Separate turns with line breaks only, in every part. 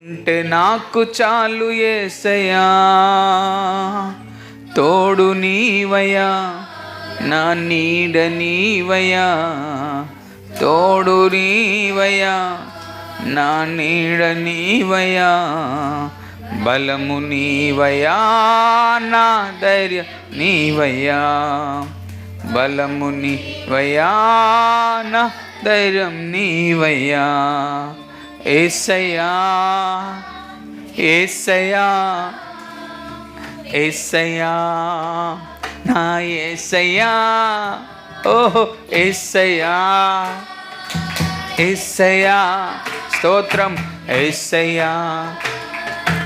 అంటే నాకు చాలు యేసయ్యా, తోడు నీవయ్యా, నా నీడ నీవయ్యా, తోడు నీవయ్యా, నా నీడ నీవయ్యా, బలము నీవయ్యా, నా ధైర్యం నీవయ్యా, బలము నీవయ్యా, నా ధైర్యం నీవయ్యా. యేసయ్యా యేసయ్యా యేసయ్యా, నా యేసయ్యా, ఓహో యేసయ్యా, యేసయ్యా, స్తోత్రం యేసయ్యా,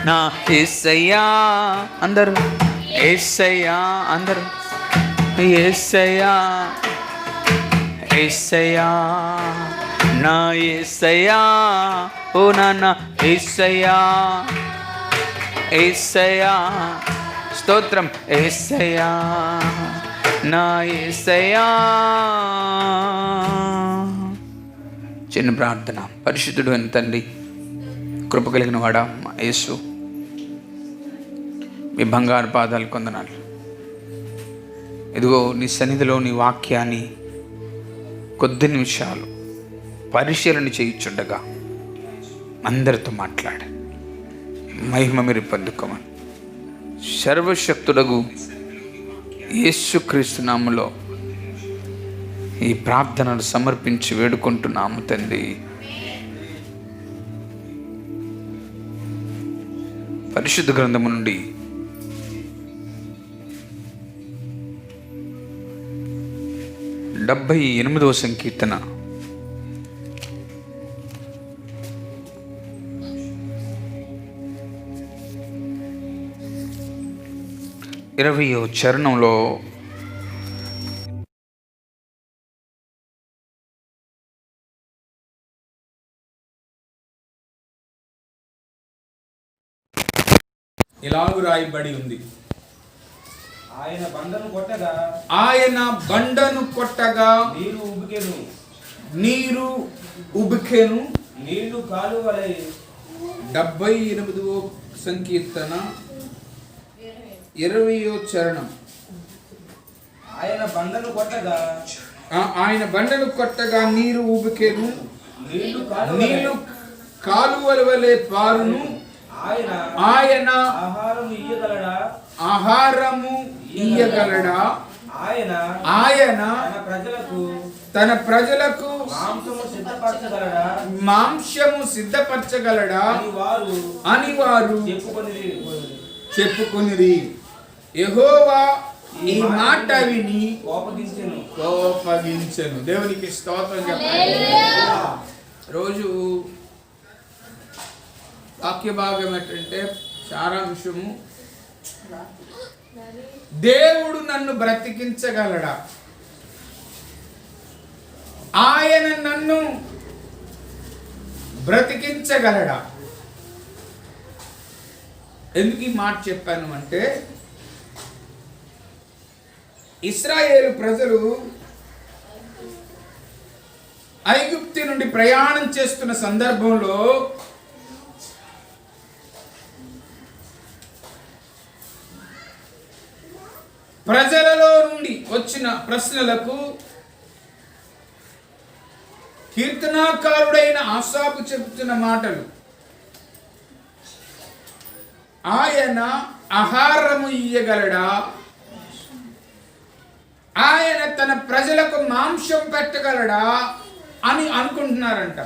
నా యేసయ్యా, అందరూ యేసయ్యా, అందరూ యేసయ్యా, యేసయ్యా, నా యేసయ్యా, ఓ నాన్న యేసయ్యా, యేసయ్యా, స్తోత్రం యేసయ్యా, నా యేసయ్యా. చిన్న ప్రార్థన. పరిశుద్ధుడు అని తండ్రి, కృప కలిగిన వాడా మా యేసు, మీ బంగారు పాదాలు కొందనాలు. ఇదిగో నీ సన్నిధిలో నీ వాక్యాన్ని కొద్ది నిమిషాలు పరిశీలన చేయించుండగా అందరితో మాట్లాడి మహిమ మీరు పొందుకోమని సర్వశక్తుడగు యేసుక్రీస్తు నామములో ఈ ప్రార్థనలు సమర్పించి వేడుకుంటున్నాము తండ్రి. పరిశుద్ధ గ్రంథము నుండి డెబ్బై 78వ సంకీర్తన 20వ చరణంలో
ఇలాగు రాయబడి ఉంది,
ఆయన బండను కొట్టగా,
ఆయన బండను కొట్టగా
నీరు ఉబికెను,
నీరు ఉబికెను.
నీళ్లు కాలువలై.
78వ సంకీర్తన 20వ చరణం.
ఆయన బండను కొట్టగా,
ఆయన బండను కొట్టగా నీరు ఉబికెను, నీళ్లు కాలువల వలె పారును. ఆయన ఆహారము ఇయ్యగలడా? ఆయన తన ప్రజలకు మాంసము సిద్ధపరచగలడా అని వారు చెప్పుకొనిరి. యెహోవా ఈ మాట విని కోపగించెను. దేవునికి స్తోత్రం చెప్పండి. రోజు వాక్య భాగం ఏంటంటే సారాంశము, దేవుడు నన్ను బ్రతికించగలడా? ఆయన నన్ను బ్రతికించగలడా? ఎందుకు ఈ మాట చెప్పాను అంటే, ఇశ్రాయేలు ప్రజలు ఐగుప్తు నుండి ప్రయాణం చేస్తున్న సందర్భంలో ప్రజలలో నుండి వచ్చిన ప్రశ్నలకు కీర్తనాకారుడైన ఆసాపు చెబుతున్న మాటలు, ఆయన ఆహారము ఇయ్యగలడా? ఆయన తన ప్రజలకు మాంసం పెట్టగలడా అని అనుకుంటున్నారంట.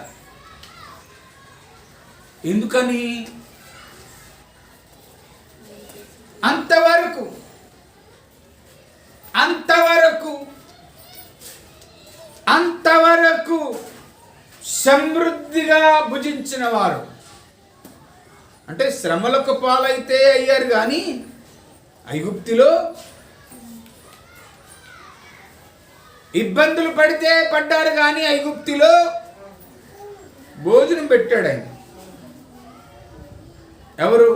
ఎందుకని? అంతవరకు సమృద్ధిగా భుజించిన వారు, అంటే శ్రమలకు పాలైతే అయ్యారు కానీ ఐగుప్తులో ఇబ్బందులు పడితే పడ్డారు కానీ ఐగుప్తులో భోజనం పెట్టాడు ఆయన. ఎవరు?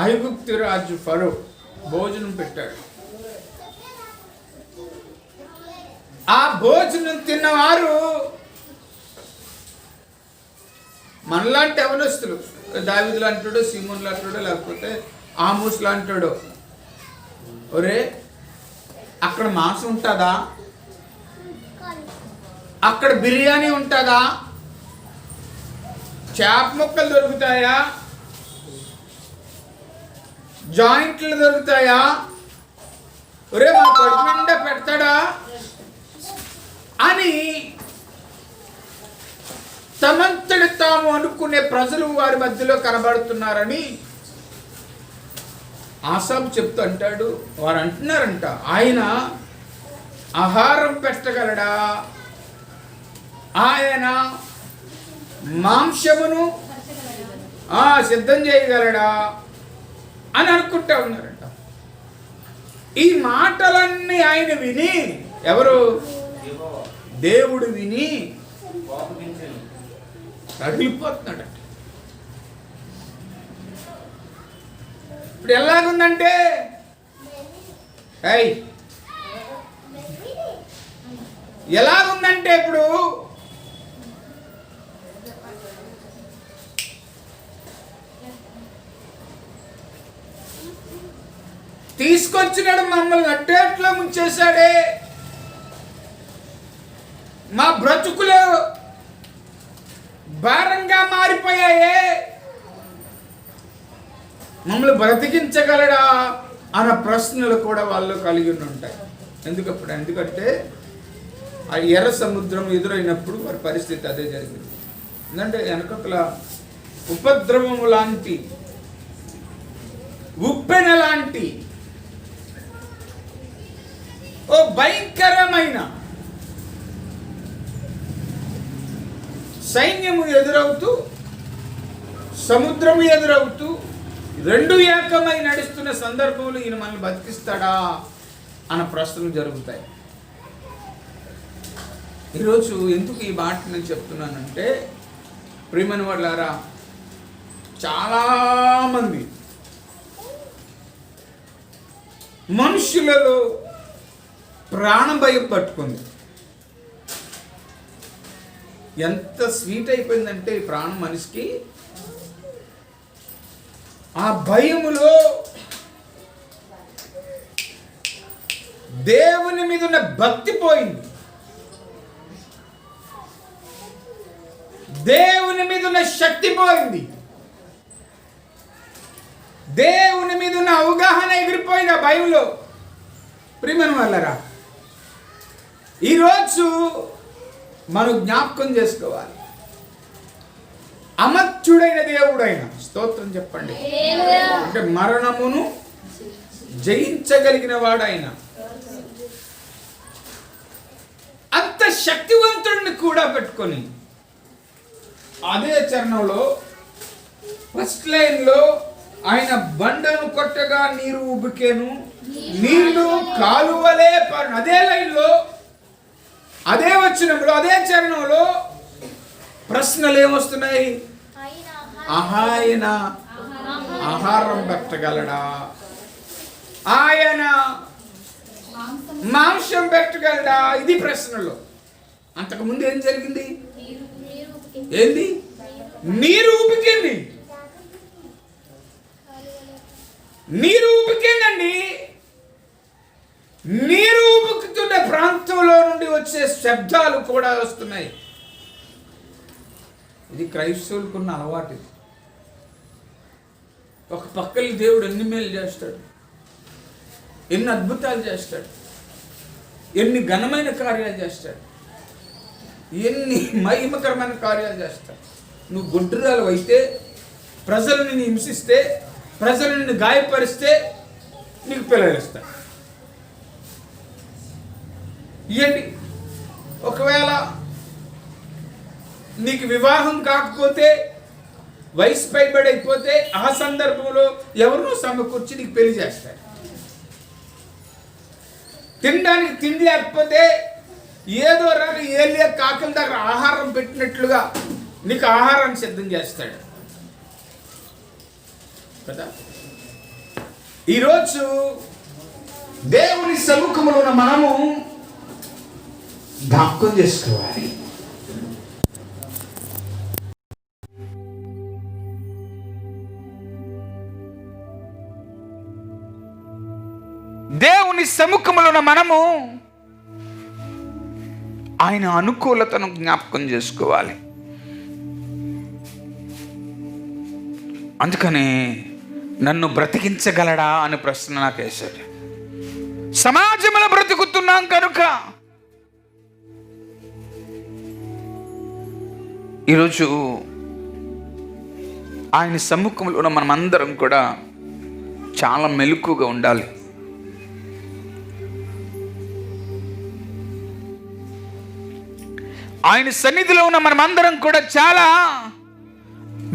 ఐగుప్తు రాజు ఫరో భోజనం పెట్టాడు. ఆ భోజనం తిన్నవారు మనలాంటి అవనస్తులు, దావీదు లాంటాడో, సీమోన్ లాంటాడో, లేకపోతే ఆమోస్ లాంటాడో, ఒరే అక్కడ మాంసం ఉంటుందా, అక్కడ బిర్యానీ ఉంటుందా, చేప ముక్కలు దొరుకుతాయా, జాయింట్లు దొరుకుతాయా, ఒరే మా కడుపు నిండా పెడతాడా అని తమంతటి తాము అనుకునే ప్రజలు వారి మధ్యలో కనబడుతున్నారని ఆసాపు చెప్తూ అంటాడు. వారు అంటున్నారంట, ఆయన ఆహారం పెట్టగలడా, ఆయన మాంసమును సిద్ధం చేయగలడా అని అనుకుంటా ఉన్నారంట. ఈ మాటలన్నీ ఆయన విని, ఎవరు? దేవుడు విని రగిలిపోతున్నాడట. ఇప్పుడు ఎలాగుందంటే, ఎలాగుందంటే ఇప్పుడు తీసుకొచ్చినాడు, మమ్మల్ని అట్టేట్లో ముంచేశాడే, మా బ్రతుకులు భారంగా మారిపోయాయే, మమ్మల్ని బ్రతికించగలడా అన్న ప్రశ్నలు కూడా వాళ్ళు కలిగి ఉంటాయి. ఎందుకంటే ఆ ఎర్ర సముద్రం ఎదురైనప్పుడు వారి పరిస్థితి అదే జరిగింది. ఎందుకంటే వెనకల ఉపద్రవము లాంటి, ఉప్పెన లాంటి ఓ భయంకరమైన సైన్యము ఎదురవుతూ, సముద్రము ఎదురవుతూ, రెండు ఏకమై నడుస్తున్న సందర్భంలో ఈయన మనల్ని బతికిస్తాడా అన్న ప్రశ్నలు జరుగుతాయి. ఈరోజు ఎందుకు ఈ మాట నేను చెప్తున్నానంటే, ప్రియమైన వాళ్ళారా, చాలామంది మనుషులలో ప్రాణం భయం పట్టుకుంది. ఎంత స్వీట్ అయిపోయిందంటే ఈ ప్రాణం మనిషికి, ఆ భయములో దేవుని మీద ఉన్న భక్తి పోయింది, దేవుని మీద ఉన్న శక్తి పోయింది, దేవుని మీద ఉన్న అవగాహన ఎగిరిపోయింది ఆ భయంలో. ప్రియమైన వాళ్ళరా, ఈరోజు మనం జ్ఞాపకం చేసుకోవాలి, అమర్త్యుడైన దేవుడైన, స్తోత్రం చెప్పండి, అంటే మరణమును జయించగలిగిన వాడైన అంత శక్తివంతుడిని కూడా పెట్టుకొని అదే చరణంలో ఫస్ట్ లైన్లో ఆయన బండను కొట్టగా నీరు ఉబికేను, నీళ్లు కాలువలే పారును. అదే లైన్లో, అదే వచనంలో, అదే చరణంలో ప్రశ్నలు ఏమొస్తున్నాయి? ఆయన ఆహారం పెట్టగలడా, ఆయన మాంసం పెట్టగలడా, ఇది ప్రశ్నలో. అంతకుముందు ఏం జరిగింది? ఏంది? నీరు ఉబికింది, నీరు ఉబికిందండి. నీరు ఉబుకుతున్న ప్రాంతంలో నుండి వచ్చే శబ్దాలు కూడా వస్తున్నాయి. ఇది క్రైస్తవులకున్న అలవాటు. ఒక పక్కన దేవుడు ఎన్ని మేలు చేస్తాడు, ఎన్ని అద్భుతాలు చేస్తాడు, ఎన్ని ఘనమైన కార్యాలు చేస్తాడు, ఎన్ని మహిమకరమైన కార్యాలు చేస్తాడు. నువ్వు గుడ్రాలు అయితే, ప్రజలు నిన్ను హింసిస్తే, ప్రజలు నిన్ను గాయపరిస్తే నీకు పిల్లలు ఇస్తాడు. ఇవ్వండి. ఒకవేళ నీకు వివాహం కాకపోతే, వయసు పైబడి అయిపోతే, ఆ సందర్భంలో ఎవరినో సమకూర్చి నీకు పెళ్లి చేస్తాడు. తినడానికి తిండి లేకపోతే ఏదో రకం ఏలియా కాకుల దగ్గర ఆహారం పెట్టినట్లుగా నీకు ఆహారాన్ని సిద్ధం చేస్తాడు కదా. ఈరోజు దేవుని సముఖంలో ఉన్న మనము జ్ఞాపకం చేసుకోవాలి.
దేవుని సముఖంలో ఉన్న మనము ఆయన అనుకూలతను జ్ఞాపకం చేసుకోవాలి. అందుకని నన్ను బ్రతికించగలడా అని ప్రశ్న నాకు వేశాడు. సమాజంలో బ్రతుకుతున్నాం కనుక ఈరోజు ఆయన సమ్ముఖంలో ఉన్న మనమందరం కూడా చాలా మెలకుగా ఉండాలి. ఆయన సన్నిధిలో ఉన్న మనమందరం కూడా చాలా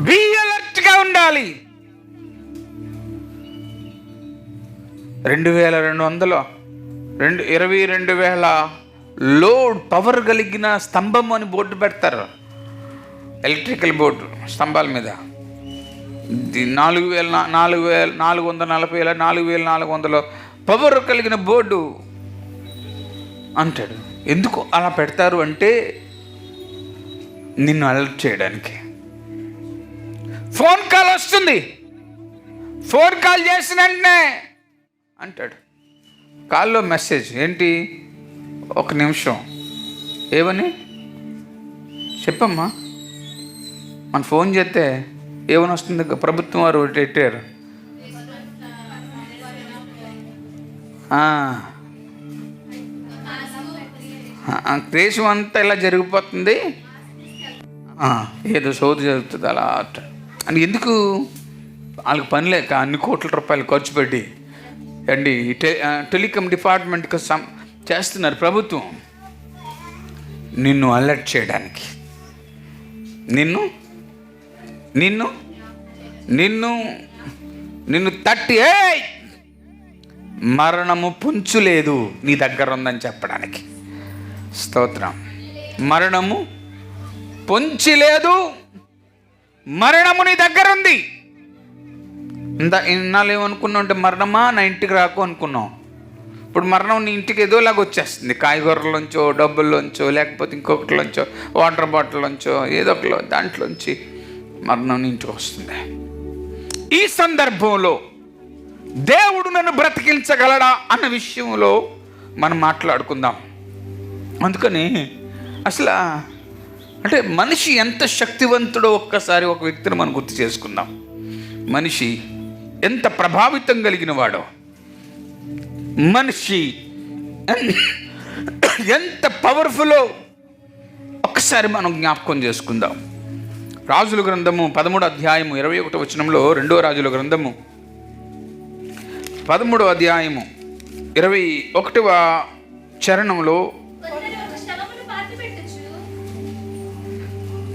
బీ అలర్ట్గా ఉండాలి. 22,000 లోడ్ పవర్ కలిగిన స్తంభం అని బోర్డు పెడతారు, ఎలక్ట్రికల్ బోర్డు స్తంభాల మీద. 4,440 పవర్ కలిగిన బోర్డు అంటాడు. ఎందుకు అలా పెడతారు అంటే నిన్ను అలర్ట్ చేయడానికి. ఫోన్ కాల్ వస్తుంది, ఫోన్ కాల్ చేసిన వెంటనే అంటాడు, కాల్లో మెసేజ్ ఏంటి, 1 నిమిషం ఏమని చెప్పమ్మా. మన ఫోన్ చేస్తే ఏమని వస్తుంది, ప్రభుత్వం వారు పెట్టారు, దేశం అంతా ఇలా జరిగిపోతుంది, ఏదో సోది జరుగుతుంది అలా అని. ఎందుకు వాళ్ళకి పని లేక అన్ని కోట్ల రూపాయలు ఖర్చు పెట్టి అండి టెలికాం డిపార్ట్మెంట్కి చేస్తున్నారు ప్రభుత్వం, నిన్ను అలర్ట్ చేయడానికి, నిన్ను నిన్ను నిన్ను నిన్ను తట్టి మరణము పుంచు లేదు నీ దగ్గర ఉందని చెప్పడానికి. స్తోత్రం. మరణము పొంచి లేదు, మరణము నీ దగ్గర ఉంది. ఇన్నాళ్ళు ఏమనుకున్నావు అంటే మరణమా నా ఇంటికి రాకు అనుకున్నాం. ఇప్పుడు మరణం నీ ఇంటికి ఏదోలాగా వచ్చేస్తుంది, కాయగూరలోంచో డబ్బుల్లోంచో లేకపోతే ఇంకొకటిలోంచో వాటర్ బాటిల్లోంచో ఏదో ఒకలో దాంట్లోంచి మరణం నీ ఇంటికి వస్తుంది. ఈ సందర్భంలో దేవుడు నన్ను బ్రతికించగలడా అన్న విషయంలో మనం మాట్లాడుకుందాం. అందుకని అసలు అంటే మనిషి ఎంత శక్తివంతుడో ఒక్కసారి ఒక వ్యక్తిని మనం గుర్తు చేసుకుందాం. మనిషి ఎంత ప్రభావితం కలిగిన వాడో, మనిషి ఎంత పవర్ఫుల్లో ఒక్కసారి మనం జ్ఞాపకం చేసుకుందాం. రాజుల గ్రంథము 13వ అధ్యాయము 21వ వచనంలో, 2వ రాజుల గ్రంథము 13వ అధ్యాయము 21వ చరణంలో,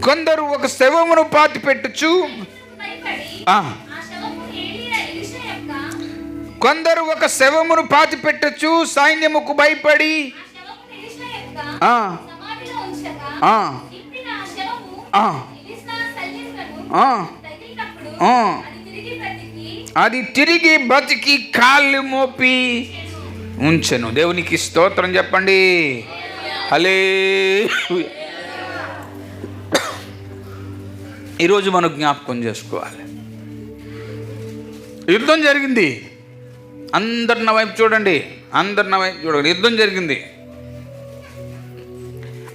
కొందరు ఒక శవమును పాతి పెట్టుచు కొందరు ఒక శవమును పాతి పెట్టచ్చు సైన్యముకు భయపడి అది తిరిగి బతికి కాళ్ళు మోపి ఉంచెను. దేవునికి స్తోత్రం చెప్పండి. హల్లెలూయా. ఈరోజు మనం జ్ఞాపకం చేసుకోవాలి, యుద్ధం జరిగింది. అందరు నా వైపు చూడండి, అందరు నా వైపు చూడండి. యుద్ధం జరిగింది.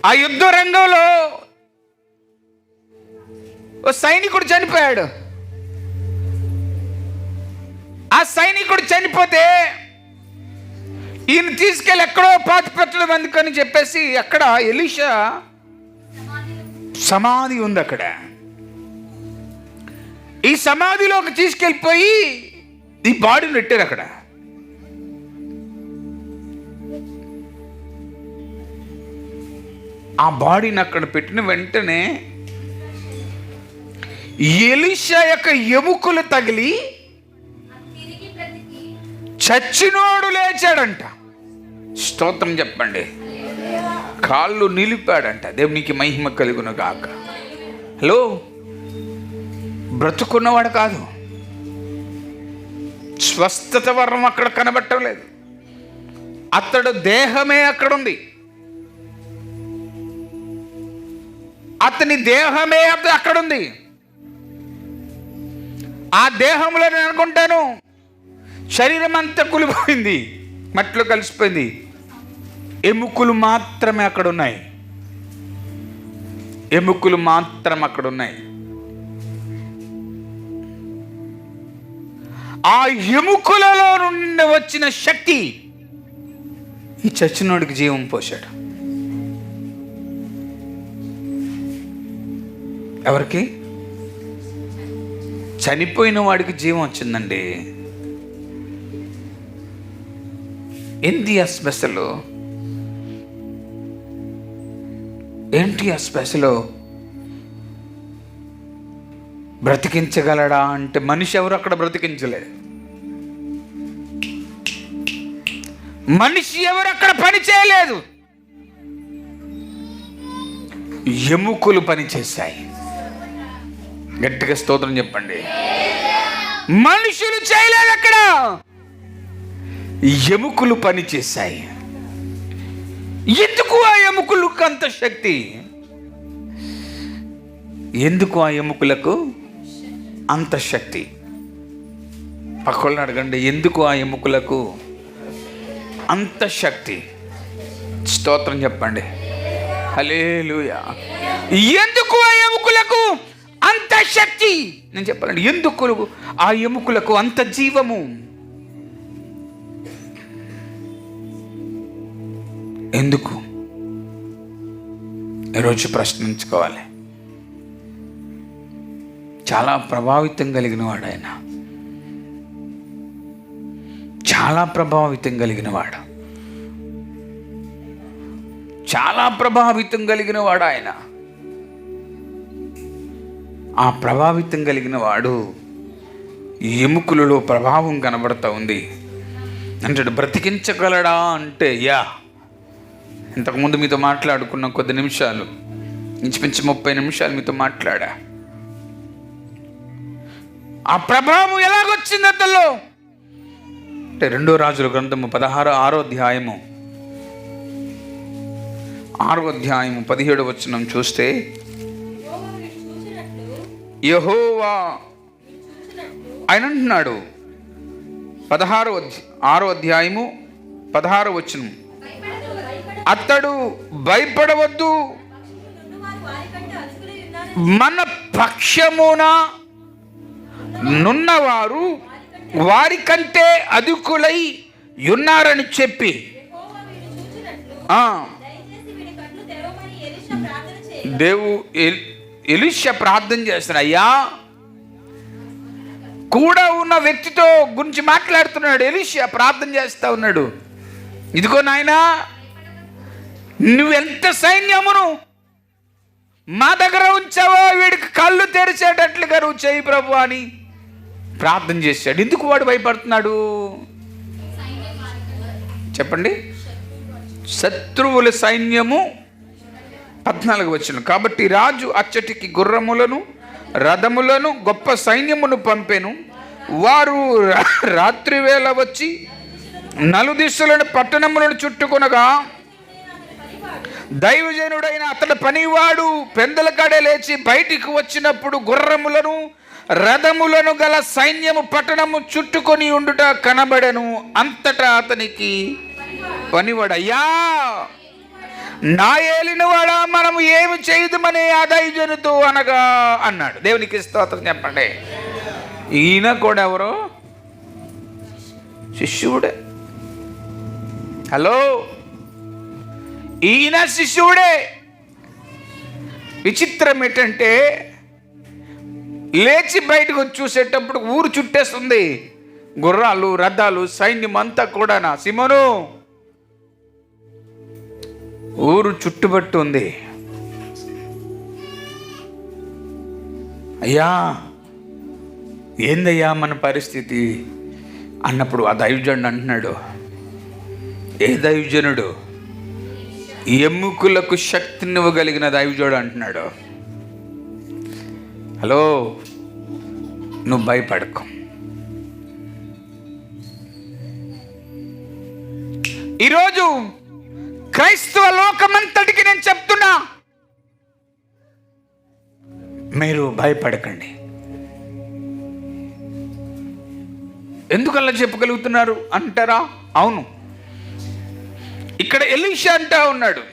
ఆ యుద్ధ రంగంలో ఓ సైనికుడు చనిపోయాడు. ఆ సైనికుడు చనిపోతే ఈయన తీసుకెళ్ళి ఎక్కడో పాతి పెట్టడం ఎందుకని చెప్పేసి అక్కడ ఎలీషా సమాధి ఉంది. అక్కడ ఈ సమాధిలోకి తీసుకెళ్ళిపోయి ఈ బాడీని పెట్టారు. అక్కడ ఆ బాడీని అక్కడ పెట్టిన వెంటనే ఎలీషా యొక్క ఎముకలు తగిలి చచ్చినోడు లేచాడంట. స్తోత్రం చెప్పండి. కాళ్ళు నిలిపాడంట. దేవునికి మహిమ కలుగును గాక. హలో, బ్రతుకున్నవాడు కాదు. స్వస్థత వర్ణం అక్కడ కనబట్టలేదు. అతడు దేహమే అక్కడ ఉంది. అతని దేహమే అక్కడ ఉంది. ఆ దేహంలో నేను అనుకుంటాను శరీరం అంతా కూలిపోయింది. మట్టిలో కలిసిపోయింది. ఎముకలు మాత్రమే అక్కడ ఉన్నాయి. ఎముకలు మాత్రం అక్కడ ఉన్నాయి. ఆ ఎముకలలో నుండి వచ్చిన శక్తి ఈ చచ్చినోడికి జీవం పోశాడు. ఎవరికి? చనిపోయిన వాడికి జీవం వచ్చిందండి. ఏంటి ఆ స్పెషల్? ఏంటి ఆ స్పెషల్? బ్రతికించగలడా అంటే మనిషి ఎవరు అక్కడ బ్రతికించలేదు. మనిషి ఎవరు అక్కడ పని చేయలేదు. ఎముకలు పని చేశాయి. గట్టిగా స్తోత్రం చెప్పండి. మనుషులు చేయలేదు, అక్కడ ఎముకలు పని చేశాయి. ఎందుకు ఆ ఎముకలకు అంత శక్తి? ఎందుకు ఆ ఎముకలకు అంత శక్తి? పక్కన అడగండి, ఎందుకు ఆ ఎముకలకు అంత శక్తి? స్తోత్రం చెప్పండి. హల్లెలూయా. ఎందుకు ఆ ఎముకలకు అంత శక్తి? నేను చెప్పాలండి, ఎందుకు ఆ ఎముకలకు అంత జీవము? ఎందుకు? ఈరోజు ప్రశ్నించుకోవాలి. చాలా ప్రభావితం కలిగిన వాడు ఆయన. చాలా ప్రభావితం కలిగిన వాడు. చాలా ప్రభావితం కలిగిన వాడు ఆయన. ఆ ప్రభావితం కలిగిన వాడు ఎముకలలో ప్రభావం కనబడుతూ ఉంది. అంటాడు బ్రతికించగలడా అంటే యా. ఇంతకుముందు మీతో మాట్లాడుకున్న కొద్ది నిమిషాలు, ఇంచుమించు 30 నిమిషాలు మీతో మాట్లాడా. ఆ ప్రభావం ఎలాగొచ్చింది అతల్లో అంటే 2 రాజుల గ్రంథము 6వ అధ్యాయము 17వ వచనం చూస్తే, యెహోవా ఆయన అంటున్నాడు 6వ అధ్యాయము 16వ వచనం, అతడు భయపడవద్దు, మన పక్షమున నున్నవారు వారికంటే అధికులై ఉన్నారని చెప్పి ఎలీషా ప్రార్థన చేస్తున్నాడు. అయ్యా, కూడా ఉన్న వ్యక్తితో గురించి మాట్లాడుతున్నాడు. ఎలీషా ప్రార్థన చేస్తా ఉన్నాడు. ఇదిగో నాయనా, నువ్వెంత సైన్యమును మా దగ్గర ఉంచావో వీడికి కళ్ళు తెరిచేటట్లుగా నువ్వు చేయి ప్రభు అని ప్రార్థన చేశాడు. ఎందుకు వాడు భయపడుతున్నాడు చెప్పండి? శత్రువుల సైన్యము 14వ వచనం, కాబట్టి రాజు అచ్చటికి గుర్రములను రథములను గొప్ప సైన్యమును పంపెను. వారు రాత్రి వేళ వచ్చి నలుదిశలను పట్టణములను చుట్టుకొనగా దైవజనుడైన అతడు పనివాడు పెందల కాడే లేచి బయటికి వచ్చినప్పుడు గుర్రములను రథములను గల సైన్యము పట్టణము చుట్టుకొని ఉండుట కనబడెను. అంతటా అతనికి పనివాడు, అయ్యా నా ఏలినవాడా, మనము ఏమి చేయదుమని ఆ దైవజనుతో అనగా అన్నాడు. దేవునికి స్తోత్రం చెప్పండి. ఈయన కూడా ఎవరో శిష్యుడే. హలో, ఈయన శిష్యుడే. విచిత్రం ఏంటంటే లేచి బయటకు వచ్చి చూసేటప్పుడు ఊరు చుట్టేస్తుంది. గుర్రాలు రథాలు సైన్యం అంతా కూడా. సిమోను, ఊరు చుట్టుపట్టు ఉంది. అయ్యా ఏందయ్యా మన పరిస్థితి అన్నప్పుడు ఆ దైవజనుడు అంటున్నాడు. ఏ దైవజనుడు? ఎముకలకు శక్తినివ్వగలిగిన దైవజనుడు అంటున్నాడు. హలో, నువ్వు భయపడకు. ఈరోజు క్రైస్తవ లోకమంతటికి నేను చెప్తున్నా, మీరు భయపడకండి. ఎందుకలా చెప్పగలుగుతున్నారు అంటారా? అవును, ఇక్కడ ఎలీషా అంటా ఉన్నాడు,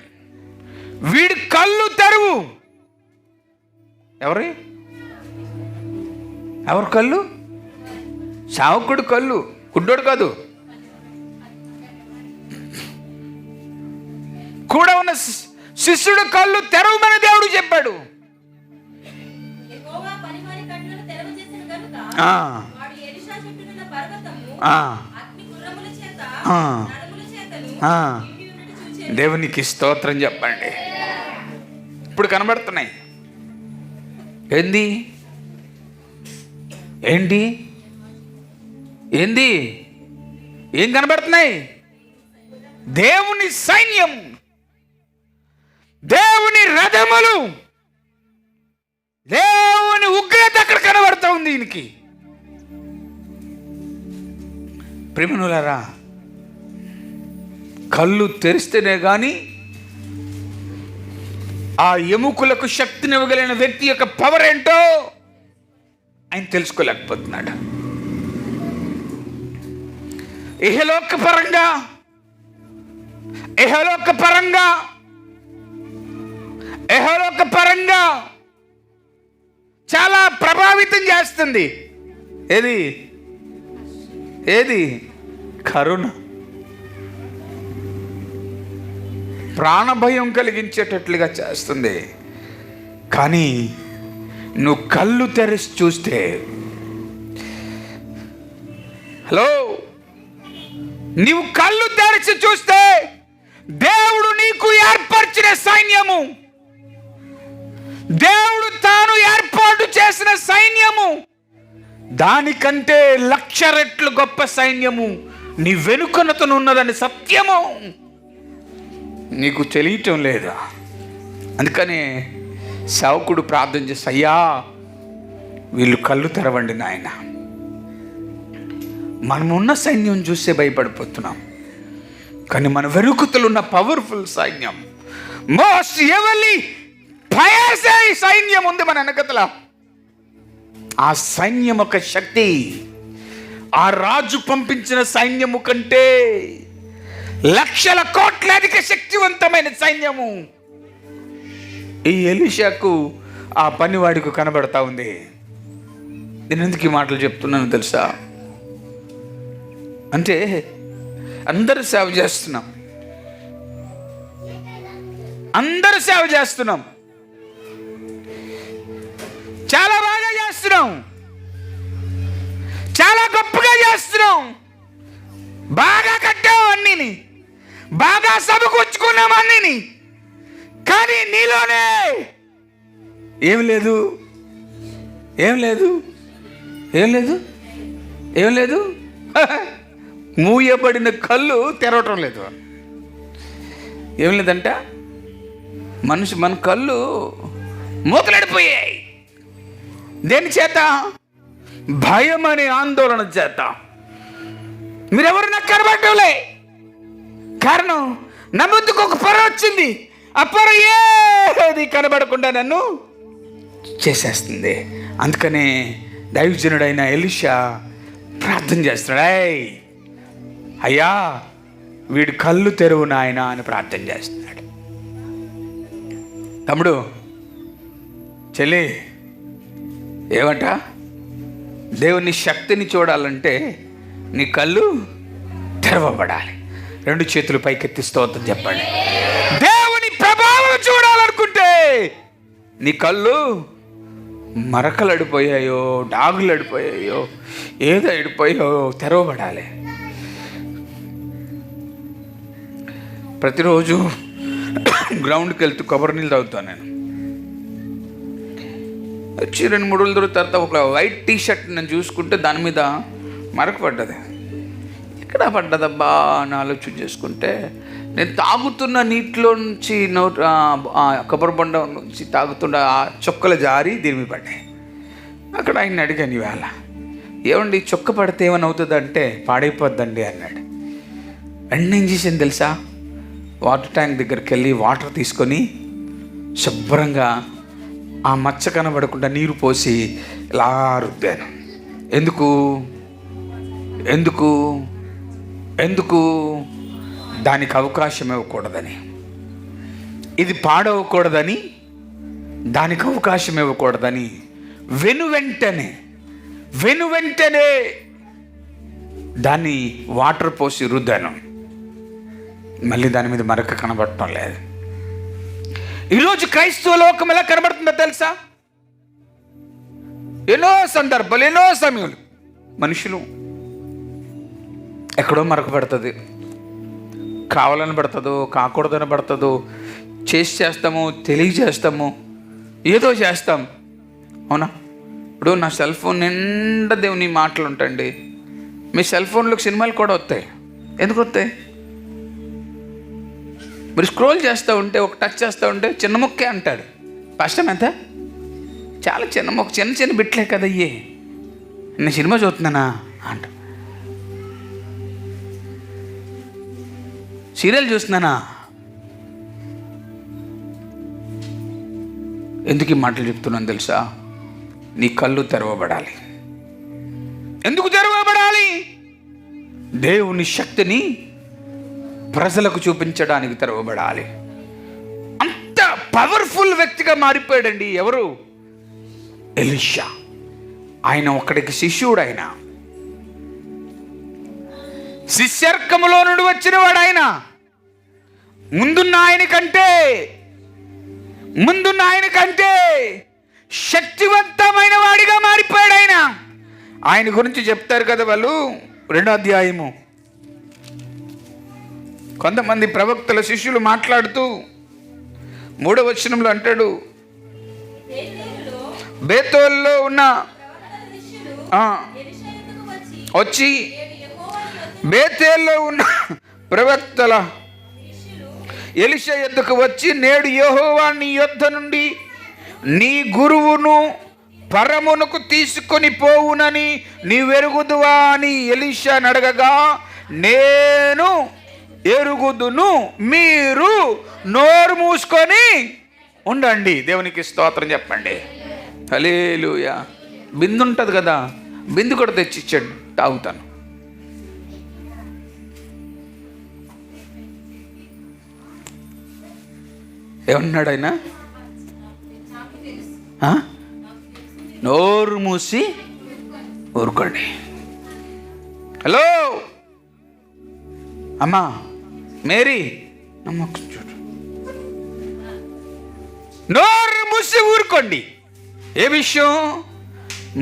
వీడి కళ్ళు తెరువు. ఎవరు కళ్ళు? సావకుడు కళ్ళు, గుడ్డోడు కాదు. కూడా ఉన్న శిష్యుడు కళ్ళు తెరవమని దేవుడు చెప్పాడు. దేవునికి స్తోత్రం చెప్పండి. ఇప్పుడు కనబడుతున్నాయి. ఏం కనబడుతున్నాయి? దేవుని సైన్యం, దేవుని రథములు, దేవుని ఉగ్రత అక్కడ కనబడతా ఉంది దీనికి. ప్రేమనులారా, కళ్ళు తెరిస్తేనే కానీ ఆ ఎముకలకు శక్తిని ఇవ్వగలిగిన వ్యక్తి యొక్క పవర్ ఏంటో ఆయన తెలుసుకోలేకపోతున్నాడు. ఇహలోక పరంగా చాలా ప్రభావితం చేస్తుంది. ఏది కరుణ, ప్రాణభయం కలిగించేటట్లుగా చేస్తుంది. కానీ నువ్వు కళ్ళు తెరిచి చూస్తే, నీవు కళ్ళు తెరిచి చూస్తే దేవుడు నీకు ఏర్పరిచిన సైన్యము, దేవుడు తాను ఏర్పాటు చేసిన సైన్యము, దానికంటే 1,00,000 రెట్లు గొప్ప సైన్యము నీ వెనుకనతనున్నదని సత్యము నీకు తెలియటం లేదా? అందుకనే సేవకుడు ప్రార్థన చేసి, అయ్యా వీళ్ళు కళ్ళు తెరవండి నాయన. మనమున్న సైన్యం చూస్తే భయపడిపోతున్నాం, కానీ మన వెనుకతలు ఉన్న పవర్ఫుల్ సైన్యం, మోస్ట్ ఎవరి భయసే సైన్యం ఉంది మన వెనకతల. ఆ సైన్యం ఒక శక్తి, ఆ రాజు పంపించిన సైన్యము కంటే 1,00,000 కోట్లాధిక శక్తివంతమైన సైన్యము ఈ ఎలీషాకు, ఆ పనివాడికి కనబడతా ఉంది. నేను ఎందుకు ఈ మాటలు చెప్తున్నాను తెలుసా? అంటే అందరూ సేవ చేస్తున్నాం, చాలా బాగా చేస్తున్నాం, చాలా గొప్పగా చేస్తున్నాం, బాగా కట్టాం అన్నిని, బాగా సమకూర్చుకున్నాం అన్నిని. కానీ నీలోనే ఏం లేదు. మూయబడిన కళ్ళు తెరవటం లేదు. ఏం లేదంట, మన కళ్ళు మూతలడిపోయాయి. దేని చేత? భయం అనే ఆందోళన చేత. మీరెవరు నాకు కనబడటంలే. కారణం, నా ముందుకు ఒక పొర వచ్చింది, ఆ పొర ఏది కనబడకుండా నన్ను చేసేస్తుంది. అందుకనే దైవజనుడైన ఎలీషా ప్రార్థన చేస్తున్నాడు, అయ్యా వీడి కళ్ళు తెరువు నాయన అని ప్రార్థన చేస్తున్నాడు. తమ్ముడు, చెల్లి, ఏమంట? దేవుని శక్తిని చూడాలంటే నీ కళ్ళు తెరవబడాలి. 2 చేతులు పైకెత్తి స్తోత్రం చెప్పండి. దేవుని ప్రభావం చూడాలనుకుంటే నీ కళ్ళు మరకలు అడిపోయాయో, డాగులు అడిపోయాయో, ఏదో అడిపోయాయో తెరవబడాలి. ప్రతిరోజు గ్రౌండ్కి వెళ్తూ కొబ్బరి నీళ్ళు తాగుతాను నేను. వచ్చి 2-3 రోజుల తర్వాత ఒక వైట్ టీషర్ట్ నేను చూసుకుంటే దాని మీద మరక పడ్డది. ఎక్కడ పడ్డదబ్బా అని ఆలోచన చేసుకుంటే, నేను తాగుతున్న నీటిలో నుంచి కొబ్బరి బొండ నుంచి తాగుతున్న ఆ చొక్కలు జారి దీని మీద పడ్డాయి. అక్కడ ఆయన అడిగాను, ఇవాళ ఏమండి చొక్క పడితే ఏమని అవుతుంది అంటే, పాడైపోద్దండి అన్నాడు. వెంటనే ఏం చేసింది తెలుసా? వాటర్ ట్యాంక్ దగ్గరికి వెళ్ళి వాటర్ తీసుకొని శుభ్రంగా ఆ మచ్చ కనబడకుండా నీరు పోసి ఇలా రుద్దాను. ఎందుకు దానికి అవకాశం ఇవ్వకూడదని, ఇది పాడవకూడదని దానికి అవకాశం ఇవ్వకూడదని వెను వెంటనే దాన్ని వాటర్ పోసి రుద్దాను. మళ్ళీ దాని మీద మరక కనబడటం లేదు. ఈరోజు క్రైస్తవ లోకం ఎలా కనబడుతుందో తెలుసా? ఎన్నో సందర్భాలు, ఎన్నో సమయాలు మనుషులు ఎక్కడో మరక పడుతుంది, కావాలని పడుతుందో కాకూడదని పడుతుందో, చేస్తాము, తెలియజేస్తాము, ఏదో చేస్తాం. అవునా? ఇప్పుడు నా సెల్ ఫోన్ నిండా దేవుని మాటలు ఉంటాయండి. మీ సెల్ ఫోన్లోకి సినిమాలు కూడా వస్తాయి. ఎందుకు వస్తాయి? మీరు స్క్రోల్ చేస్తూ ఉంటే, ఒక టచ్ చేస్తూ ఉంటే చిన్న ముక్కే అంటాడు. కష్టం ఎంత? చాలా చిన్న మొక్క, చిన్న బిట్లే కదా అయ్యే. నేను సినిమా చూస్తున్నానా అంట, సీరియల్ చూస్తున్నానా. ఎందుకు ఈ మాటలు చెప్తున్నాను తెలుసా? నీ కళ్ళు తెరవబడాలి. ఎందుకు తెరవబడాలి? దేవుని శక్తిని ప్రజలకు చూపించడానికి తెరవబడాలి. అంత పవర్ఫుల్ వ్యక్తిగా మారిపోయాడండి. ఎవరు? ఎలీషా. ఆయన ఒక్కడికి శిష్యుడు. ఆయన శిష్యర్కములో నుండి వచ్చిన వాడు. ఆయన ముందున్న ఆయన కంటే శక్తివంతమైన వాడిగా మారిపోయాడు ఆయన. ఆయన గురించి చెప్తారు కదా వాళ్ళు 2వ అధ్యాయము. కొంతమంది ప్రవక్తల శిష్యులు మాట్లాడుతూ 3వ వచనంలో అంటాడు, బేతేలులో ఉన్న వచ్చి బేతేలులో ఉన్న ప్రవక్తల ఎలీషా యొద్దకు వచ్చి, నేడు యెహోవా నీ యొద్ద నుండి నీ గురువును పరమునకు తీసుకొని పోవునని నీవెరుగుదువా అని ఎలీషా అడగగా, నేను ఎరుగుదును, మీరు నోరు మూసుకొని ఉండండి. దేవునికి స్తోత్రం చెప్పండి. హల్లెలూయా. బిందు ఉంటుంది కదా, బిందు కూడా తెచ్చిచ్చాడు, తాగుతాను. ఏమన్నాడు ఆయన? నోరు మూసి ఊరుకోండి. హలో అమ్మా మేరీ, చూడు, నోరు మూసి ఊరుకోండి. ఏ విషయం?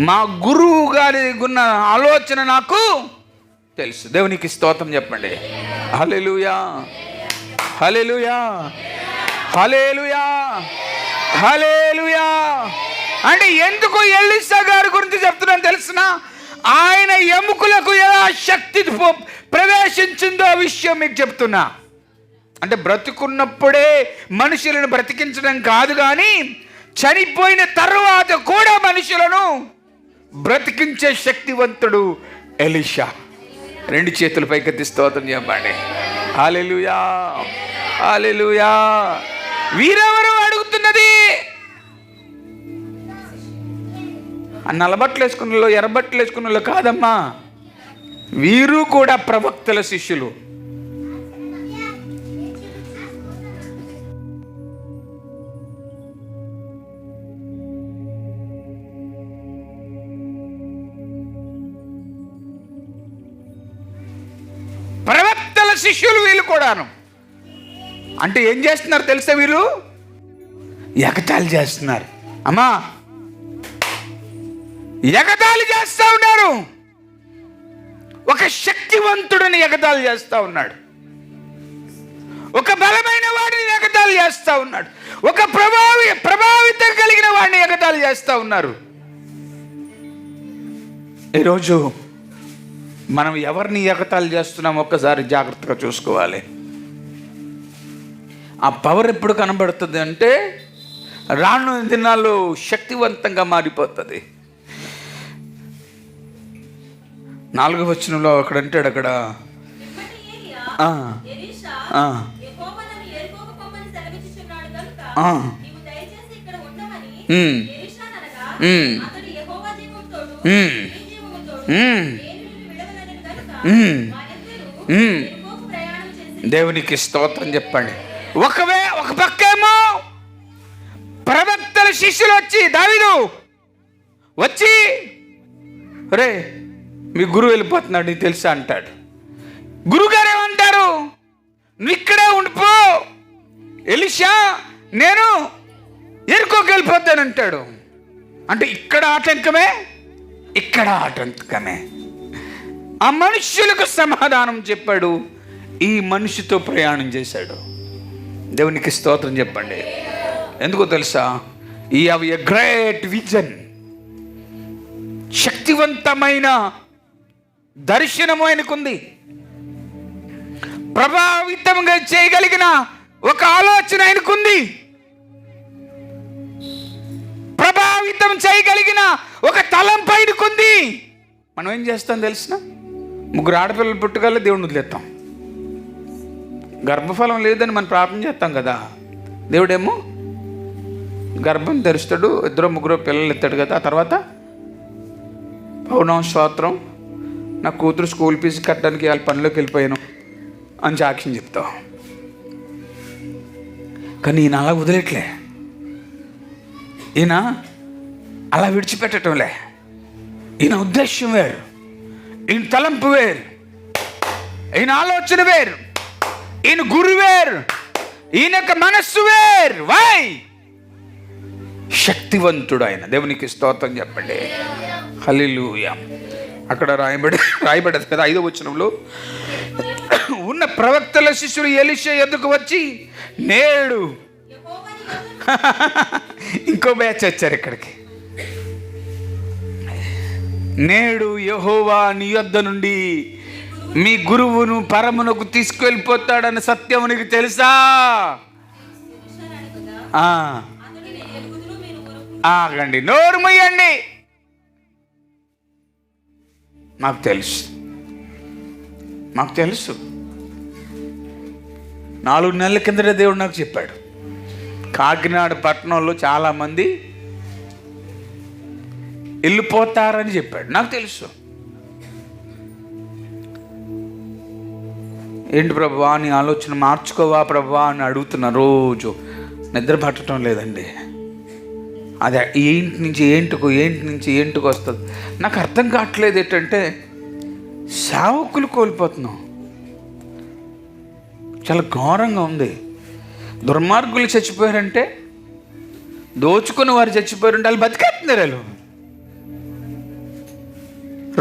మా గురువు గారి ఉన్న ఆలోచన నాకు తెలుసు. దేవునికి స్తోత్రం చెప్పండి. హల్లెలూయా, హల్లెలూయా, హల్లెలూయా, హల్లెలూయా. అంటే ఎందుకు ఎలీషా గారి గురించి చెప్తున్నాను తెలిసిన? ఆయన ఎముకలకు ఎలా శక్తి ప్రవేశించిందో విషయం మీకు చెప్తున్నా. అంటే బ్రతుకున్నప్పుడే మనుషులను బ్రతికించడం కాదు, కానీ చనిపోయిన తర్వాత కూడా మనుషులను బ్రతికించే శక్తివంతుడు ఎలీషా. 2 చేతులు పైకెత్తి స్తోత్రం చెప్పండి. హల్లెలూయా, హల్లెలూయా. వీరెవరు అడుగుతున్నది? నల్లబట్టలు వేసుకున్న, ఎర్రబట్టలు వేసుకున్న కాదమ్మా. వీరు కూడా ప్రవక్తల శిష్యులు. ప్రవక్తల శిష్యులు వీళ్ళు కూడాను. అంటే ఏం చేస్తున్నారు తెలుసా? వీళ్ళు ఎగతాళి చేస్తున్నారు. అమ్మా, ఎగతాళి చేస్తూ ఉన్నారు. ఒక శక్తివంతుడిని ఎగతాళి చేస్తూ ఉన్నాడు, ఒక బలమైన వాడిని ఎగతాళి చేస్తూ ఉన్నాడు, ఒక ప్రభావితం కలిగిన వాడిని ఎగతాళి చేస్తూ ఉన్నారు. ఈరోజు మనం ఎవరిని ఎగతాళి చేస్తున్నాం ఒక్కసారి జాగ్రత్తగా చూసుకోవాలి. ఆ పవర్ ఎప్పుడు కనబడుతుంది అంటే రానున్న దినాల్లో శక్తివంతంగా మారిపోతుంది. 4వ వచనంలో అక్కడ అంటాడు, అక్కడ దేవునికి స్తోత్రం చెప్పండి. ఒక పక్కేమో ప్రవక్తల శిష్యులు వచ్చి దావీదు వచ్చి, రే మీ గురువు వెళ్ళిపోతున్నాడు నీకు తెలుసా అంటాడు. గురుగారు ఏమంటారు, నువ్వు ఇక్కడే ఉండిపో, ఎలీషా నేను ఎరుకోకి వెళ్ళిపోతానంటాడు. అంటే ఇక్కడ ఆటంకమే, ఇక్కడ ఆటంకమే. ఆ మనుష్యులకు సమాధానం చెప్పాడు, ఈ మనిషితో ప్రయాణం చేశాడు. దేవునికి స్తోత్రం చెప్పండి. ఎందుకో తెలుసా, ఈ హ్యావ్ ఎ గ్రేట్ విజన్, శక్తివంతమైన దర్శనము ఆయనకుంది. ప్రభావితంగా చేయగలిగిన ఒక ఆలోచన ఆయనకుంది. ప్రభావితం చేయగలిగిన ఒక తలంపు ఆయనకుంది. మనం ఏం చేస్తాం తెలిసిన, 3 ఆడపిల్లలు పుట్టగల దేవుడిని వదిలేస్తాం. గర్భఫలం లేదని మనం ప్రార్థన చేస్తాం కదా, దేవుడేమో గర్భం తెరుస్తాడు, 2-3 పిల్లలు ఎత్తాడు కదా. ఆ తర్వాత పౌర్ణం స్తోత్రం, నా కూతురు స్కూల్ ఫీజు కట్టడానికి వాళ్ళ పనిలోకి వెళ్ళిపోయాను అని సాక్ష్యం చెప్తావు. కానీ ఈయన అలా వదిలేట్లే, ఈయన అలా విడిచిపెట్టడంలే. ఈయన ఉద్దేశం వేరు, ఈయన తలంపు వేరు, ఈయన ఆలోచన వేరు, ఈయన గురు వేరు, ఈయన యొక్క మనస్సు వేరు. వై? శక్తివంతుడు ఆయన. దేవునికి స్తోత్రం చెప్పండి. హల్లెలూయా. అక్కడ రాయబడదు కదా 5వ వచనంలో, ఉన్న ప్రవక్తల శిష్యులు ఎలీషా ఎద్దుకు వచ్చి నేడు ఇంకో బ్యాచ్ వచ్చారు ఇక్కడికి. నేడు యెహోవా నీ యొద్ద నుండి మీ గురువును పరమునకు తీసుకెళ్ళిపోతాడన్న సత్యము నీకు తెలుసా? ఆగండి, నోరు మూయండి. మాకు తెలుసు 4 నెలల కిందట దేవుడు నాకు చెప్పాడు, కాకినాడ పట్టణంలో చాలామంది వెళ్ళిపోతారని చెప్పాడు. నాకు తెలుసు. ఏంటి ప్రభువా నీ ఆలోచన మార్చుకోవా ప్రభువా అని అడుగుతున్నా. రోజు నిద్ర పట్టడం లేదండి. అదే ఏంటి నుంచి ఏంటికి వస్తుంది నాకు అర్థం కావట్లేదు. ఏంటంటే సేవకులు కోల్పోతున్నాం. చాలా ఘోరంగా ఉంది. దుర్మార్గులు చచ్చిపోయారంటే, దోచుకుని వారు చచ్చిపోయారంటే వాళ్ళు బతికేస్తున్నారు. వాళ్ళు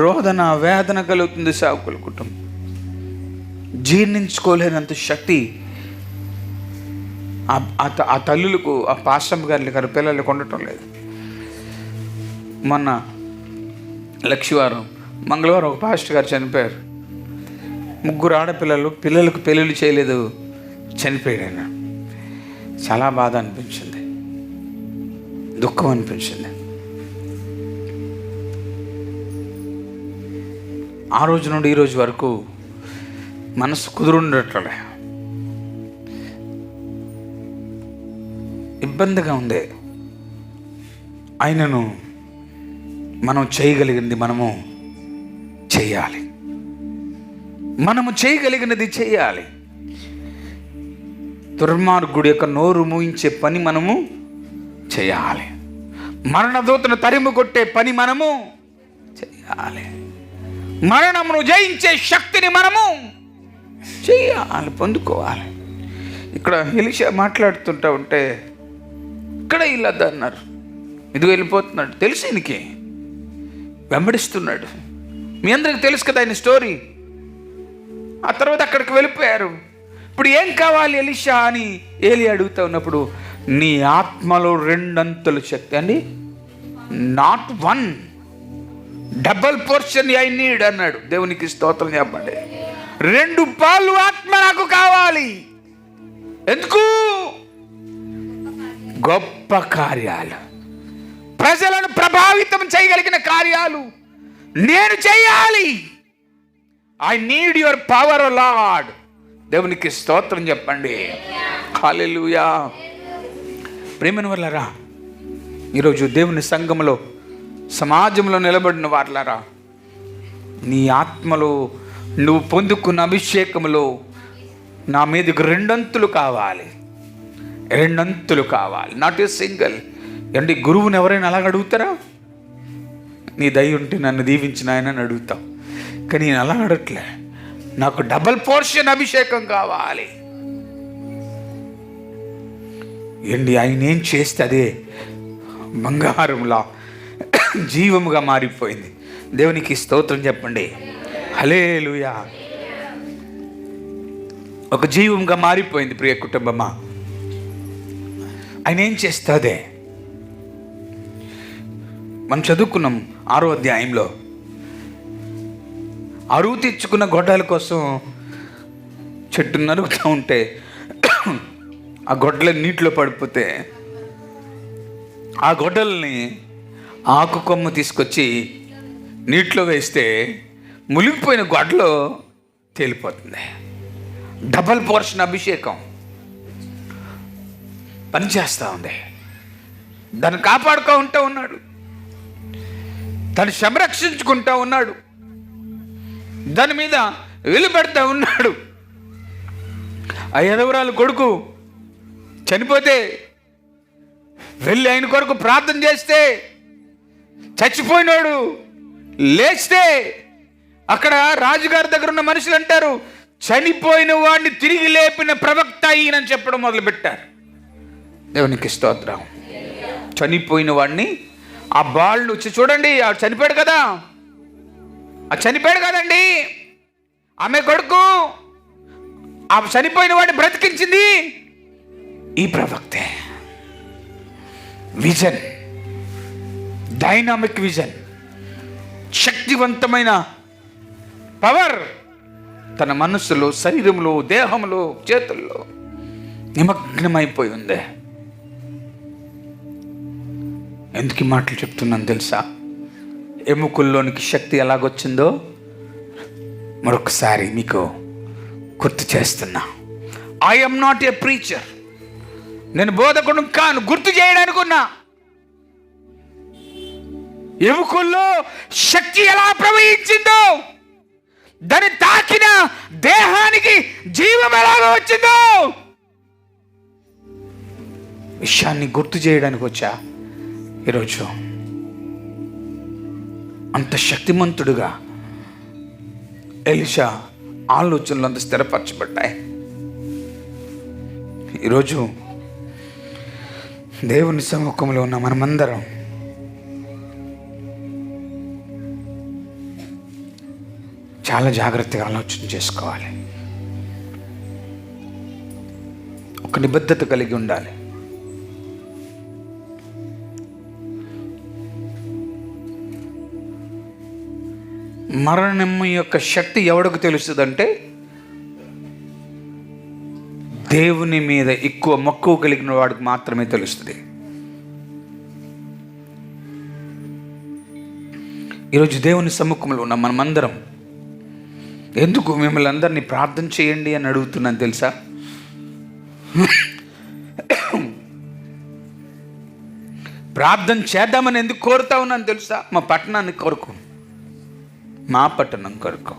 రోదన వేదన కలుగుతుంది సేవకుల కుటుంబం. జీర్ణించుకోలేనంత శక్తి ఆ తల్లులకు, ఆ పాస్టమ్ గారి పిల్లలకు ఉండటం లేదు. మొన్న లక్షవారం మంగళవారం ఒక పాస్టర్ గారు చనిపోయారు. 3 పిల్లలకు పెళ్ళిళ్ళు చేయలేదు, చనిపోయాడు ఆయన. చాలా బాధ అనిపించింది, దుఃఖం అనిపించింది. ఆ రోజు నుండి ఈ రోజు వరకు మనసు కుదురుండట్లే, ఇబ్బందిగా ఉంది. ఆయనను మనం చేయగలిగింది మనము చేయాలి. మనము చేయగలిగినది చేయాలి. దుర్మార్గుడి యొక్క నోరు మూయించే పని మనము చేయాలి. మరణదూతను తరిమి కొట్టే పని మనము చేయాలి. మరణమును జయించే శక్తిని మనము చేయాలి, పొందుకోవాలి. ఇక్కడ ఎలీషా మాట్లాడుతుంటా ఉంటే ఇక్కడ ఇల్లద్దు అన్నారు. ఇదిగో వెళ్ళిపోతున్నాడు. తెలుసు ఈయనకి, వెంబడిస్తున్నాడు. మీ అందరికి తెలుసు కదా ఆయన స్టోరీ. ఆ తర్వాత అక్కడికి వెళ్ళిపోయారు. ఇప్పుడు ఏం కావాలి ఎలీషా అని ఏలి అడుగుతా ఉన్నప్పుడు, నీ ఆత్మలో 2 అంతలు శక్తి అండి, not 1, double portion I need అన్నాడు. దేవునికి స్తోత్రం చెప్పండి. 2 పాలు ఆత్మ నాకు కావాలి. ఎందుకు? గొప్ప కార్యాలు, ప్రజలను ప్రభావితం చేయగలిగిన కార్యాలు నేను చేయాలి. I need your power lord. దేవునికి స్తోత్రం చెప్పండి. హల్లెలూయా. ప్రేమను వల్లరా, ఈరోజు దేవుని సంఘంలో, సమాజంలో నిలబడిన వారులారా, నీ ఆత్మలో నువ్వు పొందుకున్న అభిషేకములో నా మీదకి రెండంతులు కావాలి, రెండంతులు కావాలి, నాట్ ఏ సింగిల్. అంటే గురువుని ఎవరైనా అలాగ అడుగుతారా? నీ దయ ఉంటే నన్ను దీవించిన ఆయన అని అడుగుతాం, కానీ నేను అలా అడగట్లే. నాకు డబల్ పోర్షన్ అభిషేకం కావాలి. ఏంటి ఆయన ఏం చేస్తే అదే బంగారంలా జీవముగా మారిపోయింది. దేవునికి స్తోత్రం చెప్పండి. హల్లెలూయా. ఒక జీవంగా మారిపోయింది. ప్రియ కుటుంబమా, ఆయన ఏం చేస్తే మనం చదువుకున్నాం 6వ అధ్యాయంలో. అరువు తెచ్చుకున్న గొడ్డల కోసం చెట్టు నరుగుతూ ఉంటే ఆ గొడ్డల నీటిలో పడిపోతే ఆ గొడ్డల్ని ఆకు కొమ్మ తీసుకొచ్చి నీటిలో వేస్తే మునిగిపోయిన గొడ్డలో తేలిపోతుంది. డబల్ పోర్షన్ అభిషేకం పనిచేస్తూ ఉంది. దాన్ని కాపాడుకుంటూ ఉన్నాడు, దాన్ని సంరక్షించుకుంటూ ఉన్నాడు, దాని మీద వెలుపెడతా ఉన్నాడు. ఆ యదవరాలు కొడుకు చనిపోతే వెళ్ళి ఆయన కొరకు ప్రార్థన చేస్తే, చచ్చిపోయినాడు లేస్తే అక్కడ రాజుగారి దగ్గర ఉన్న మనుషులు అంటారు, చనిపోయిన వాడిని తిరిగి లేపిన ప్రవక్త ఈయనని చెప్పడం మొదలుపెట్టారు. దేవునికి స్తోత్రం. చనిపోయిన వాడిని, ఆ బాలుని వచ్చి చూడండి, ఆ చనిపోయాడు కదా, ఆ చనిపోయాడు కదండి ఆమె కొడుకు, ఆ చనిపోయిన వాడిని బ్రతికించింది ఈ ప్రవక్తే. విజన్, డైనామిక్ విజన్, శక్తివంతమైన పవర్ తన మనస్సులో, శరీరంలో, దేహంలో, చేతుల్లో నిమగ్నమైపోయి ఉంది. ఎందుకు ఈ మాటలు చెప్తున్నాను తెలుసా? ఎముకల్లోనికి శక్తి ఎలాగొచ్చిందో మరొకసారి మీకు గుర్తు చేస్తున్నా. I M not a preacher, నేను బోధకుడు కాను, గుర్తు చేయడానికి ఉన్నా. ఎముకల్లో శక్తి ఎలా ప్రవహించిందో, దాన్ని తాకిన దేహానికి జీవం ఎలాగ వచ్చిందో విషయాన్ని గుర్తు చేయడానికి వచ్చా ఈరోజు. అంత శక్తిమంతుడుగా ఎలీషా ఆలోచనలు అంత స్థిరపరచబడ్డాయి. ఈరోజు దేవుని సముఖంలో ఉన్న మనమందరం చాలా జాగ్రత్తగా ఆలోచన చేసుకోవాలి. ఒక నిబద్ధత కలిగి ఉండాలి. మరణం యొక్క శక్తి ఎవడికి తెలుస్తుందంటే, దేవుని మీద ఎక్కువ మక్కువ కలిగిన వాడికి మాత్రమే తెలుస్తుంది. ఈరోజు దేవుని సముఖంలో ఉన్న మనమందరం ఎందుకు మిమ్మల్ని అందరినీ ప్రార్థన చేయండి అని అడుగుతున్నాను తెలుసా? ప్రార్థన చేద్దామని ఎందుకు కోరుతా ఉన్నాను తెలుసా? మా పట్టణాన్ని కొరకు, మా పట్టణం కొరకు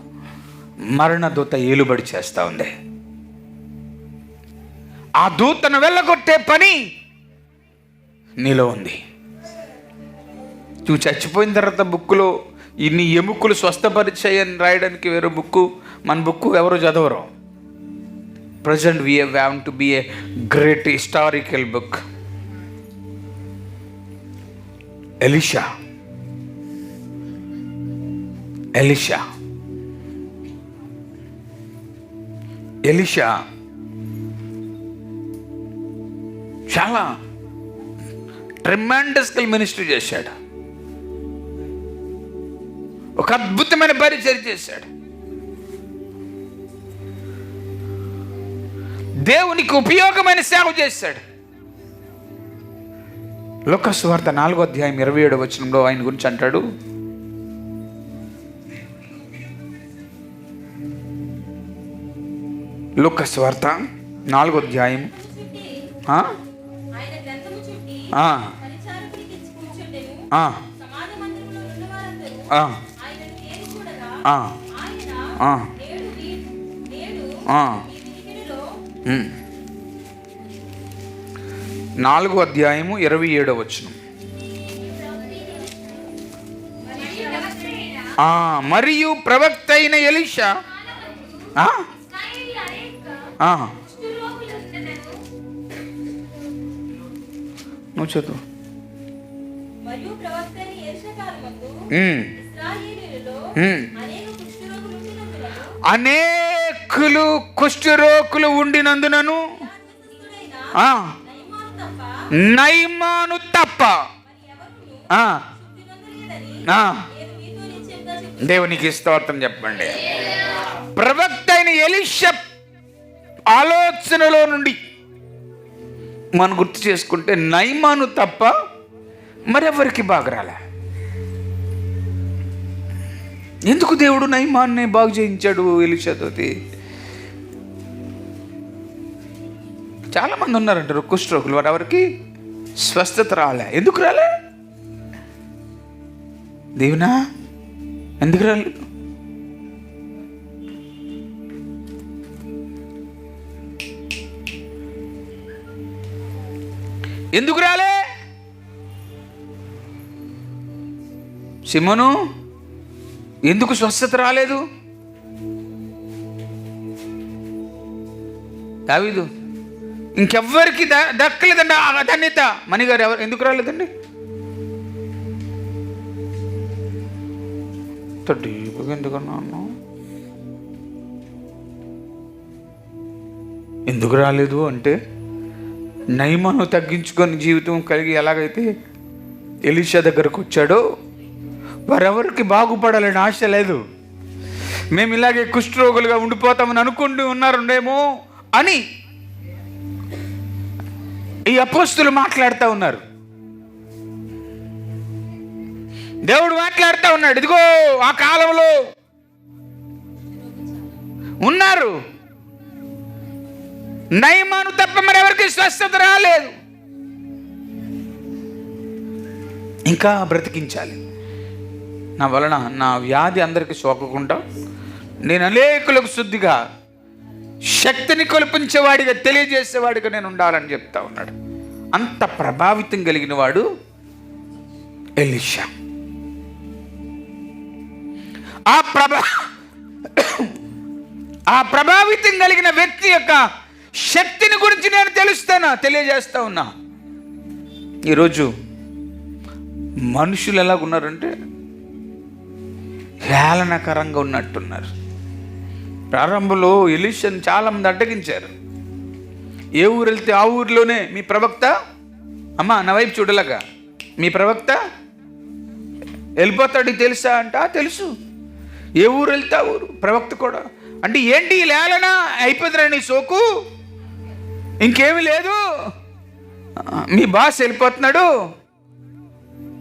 మరణ దూత ఏలుబడి చేస్తూ ఉంది. ఆ దూతను వెళ్ళగొట్టే పని నీలో ఉంది. నువ్వు చచ్చిపోయిన తర్వాత బుక్కులో ఇన్ని ఎముకలు స్వస్థపరిచాయని రాయడానికి వేరే బుక్కు, మన బుక్కు ఎవరు చదవరు. Present we have to be a great historical book. Elisha చాలా ట్రెమెండస్గా మినిస్ట్రీ చేశాడు. ఒక అద్భుతమైన పరిచర్య చేశాడు. దేవునికి ఉపయోగమైన సేవ చేశాడు. లూకా సువార్త 4వ అధ్యాయం 27వ వచనంలో ఆయన గురించి అంటాడు, లూకా సువార్త 4వ అధ్యాయం 4వ అధ్యాయము 27వ వచనం. మరియు ప్రవక్త అయిన ఎలీషా నువ్వు చదువు. అనేకులు కుష్ఠరోగులు ఉండినందునను నయమాను తప్ప దేవునికి స్తోత్రం చెప్పండి. ప్రవక్త అయిన ఎలీషా ఆలోచనలో నుండి మనం గుర్తు చేసుకుంటే నయమాను తప్ప మరెవరికి బాగా రాలే. ఎందుకు దేవుడు నయమాన్ని బాగు చేయించాడు ఎలీషాతోటి? చాలామంది ఉన్నారంటారు కుష్ఠరోగులు, వారు ఎవరికి స్వస్థత రాలే. ఎందుకు రాలే? దేవునా ఎందుకు రాలేదు? ఎందుకు రాలే? సిమోను ఎందుకు స్వస్థత రాలేదు? దావీదు ఇంకెవ్వరికి దక్కలేదండి ఆ ధన్యత. మణిగారు ఎవరు ఎందుకు రాలేదండి? ఎందుకన్నాను ఎందుకు రాలేదు అంటే, నయమాను తగ్గించుకొని జీవితం కలిగి ఎలాగైతే ఎలీషా దగ్గరకు వచ్చాడో వారెవరికి బాగుపడాలని ఆశ లేదు. మేము ఇలాగే కుష్ఠరోగులుగా ఉండిపోతామని అనుకుంటూ ఉన్నారుండేమో అని ఈ అపోస్తులు మాట్లాడుతూ ఉన్నారు. దేవుడు మాట్లాడుతూ ఉన్నాడు. ఇదిగో ఆ కాలంలో ఉన్నారు, నయమాను తప్ప మరెవరికి స్వస్థత రాలేదు, ఇంకా బ్రతికించాలి. నా వలన నా వ్యాధి అందరికీ సోకకుండా నేను అనేకులకు శుద్ధిగా శక్తిని కొలిపించేవాడిగా తెలియజేసేవాడిగా నేను ఉండాలని చెప్తా ఉన్నాడు. అంత ప్రభావితం కలిగిన వాడు ఎలీషా. ఆ ప్రభావితం కలిగిన వ్యక్తి యొక్క శక్తిని గురించి నేను తెలియజేస్తా ఉన్నా. ఈరోజు మనుషులు ఎలాగున్నారంటే హేళనకరంగా ఉన్నట్టున్నారు. ప్రారంభంలో ఎలీషాను చాలామంది అడ్డగించారు. ఏ ఊరు వెళ్తే ఆ ఊరిలోనే మీ ప్రవక్త, అమ్మా నా వైపు చూడలాగా, మీ ప్రవక్త వెళ్ళిపోతాడు తెలుసా అంట. తెలుసు. ఏ ఊరు వెళ్తే ఆ ఊరు ప్రవక్త కూడా. అంటే ఏంటి లేలన అయిపోతుందిరా నీ సోకు, ఇంకేమీ లేదు, మీ బాస్ వెళ్ళిపోతున్నాడు,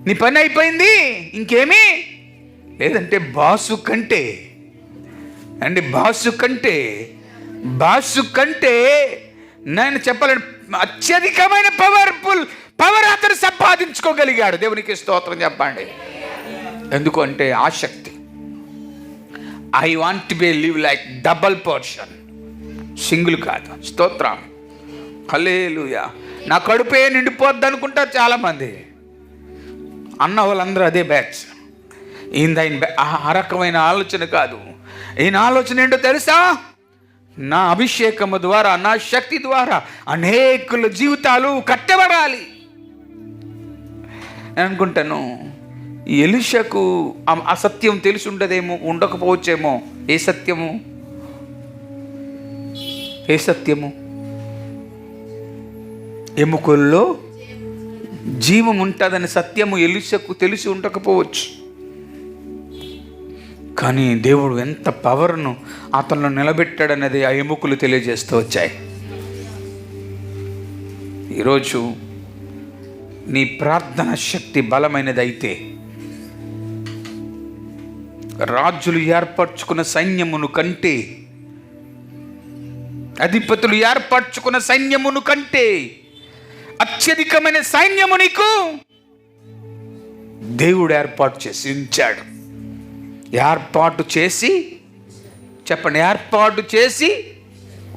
నీ పని అయిపోయింది, ఇంకేమీ లేదంటే బాసు కంటే నేను చెప్పాలంటే అత్యధికమైన పవర్ అతను సంపాదించుకోగలిగాడు. దేవునికి స్తోత్రం చెప్పండి. ఎందుకు అంటే ఆసక్తి. I want to be live like double portion, single కాదు. స్తోత్రం, హల్లెలూయా. నా కడుపే నిండిపోద్ది అనుకుంటారు చాలామంది. అన్న వాళ్ళందరూ అదే బ్యాచ్. ఆ రకమైన ఆలోచన కాదు. ఈయన ఆలోచన ఏంటో తెలుసా? నా అభిషేకము ద్వారా, నా శక్తి ద్వారా అనేకుల జీవితాలు కట్టబడాలి. నేను అనుకుంటాను ఎలీషాకు ఆ సత్యం తెలిసి ఉండదేమో, ఉండకపోవచ్చేమో. ఏ సత్యము? ఎముకల్లో జీవం ఉంటుందని సత్యము ఎలీషాకు తెలిసి ఉండకపోవచ్చు. కానీ దేవుడు ఎంత పవర్ను అతను నిలబెట్టాడనేది ఆ ఎముకలు తెలియజేస్తూ వచ్చాయి. ఈరోజు నీ ప్రార్థన శక్తి బలమైనది అయితే, రాజులు ఏర్పరచుకున్న సైన్యమును కంటే, అధిపతులు ఏర్పరచుకున్న సైన్యమును కంటే అత్యధికమైన సైన్యము నీకు దేవుడు ఏర్పాటు చేసి ఉంచాడు. ఏర్పాటు చేసి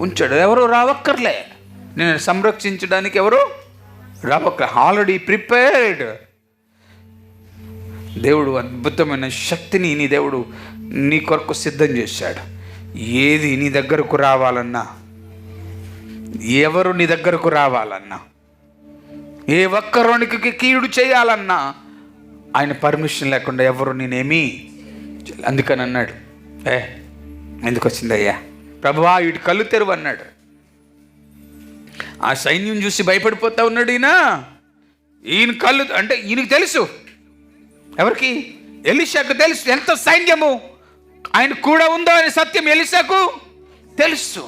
ఉంచాడు. ఎవరు రావక్కర్లే, నేను సంరక్షించడానికి ఎవరు రావక్కర్లే, ఆల్రెడీ ప్రిపేర్డ్. దేవుడు అద్భుతమైన శక్తిని నీ దేవుడు నీ కొరకు సిద్ధం చేశాడు. ఏది నీ దగ్గరకు రావాలన్నా, ఎవరు నీ దగ్గరకు రావాలన్నా, ఏ ఒక్కరోనికి కీడు చేయాలన్నా ఆయన పర్మిషన్ లేకుండా ఎవరు నేనేమీ. అందుకని అన్నాడు, ఎందుకు వచ్చిందయ్యా ప్రభువా వీటి కళ్ళు తెరువు అన్నాడు. ఆ సైన్యం చూసి భయపడిపోతా ఉన్నాడు ఈయన కళ్ళు అంటే ఈయనకి తెలుసు. ఎవరికి? ఎలీషాకు తెలుసు ఎంత సైన్యము ఆయన కూడా ఉందో అనే సత్యం ఎలీషాకు తెలుసు.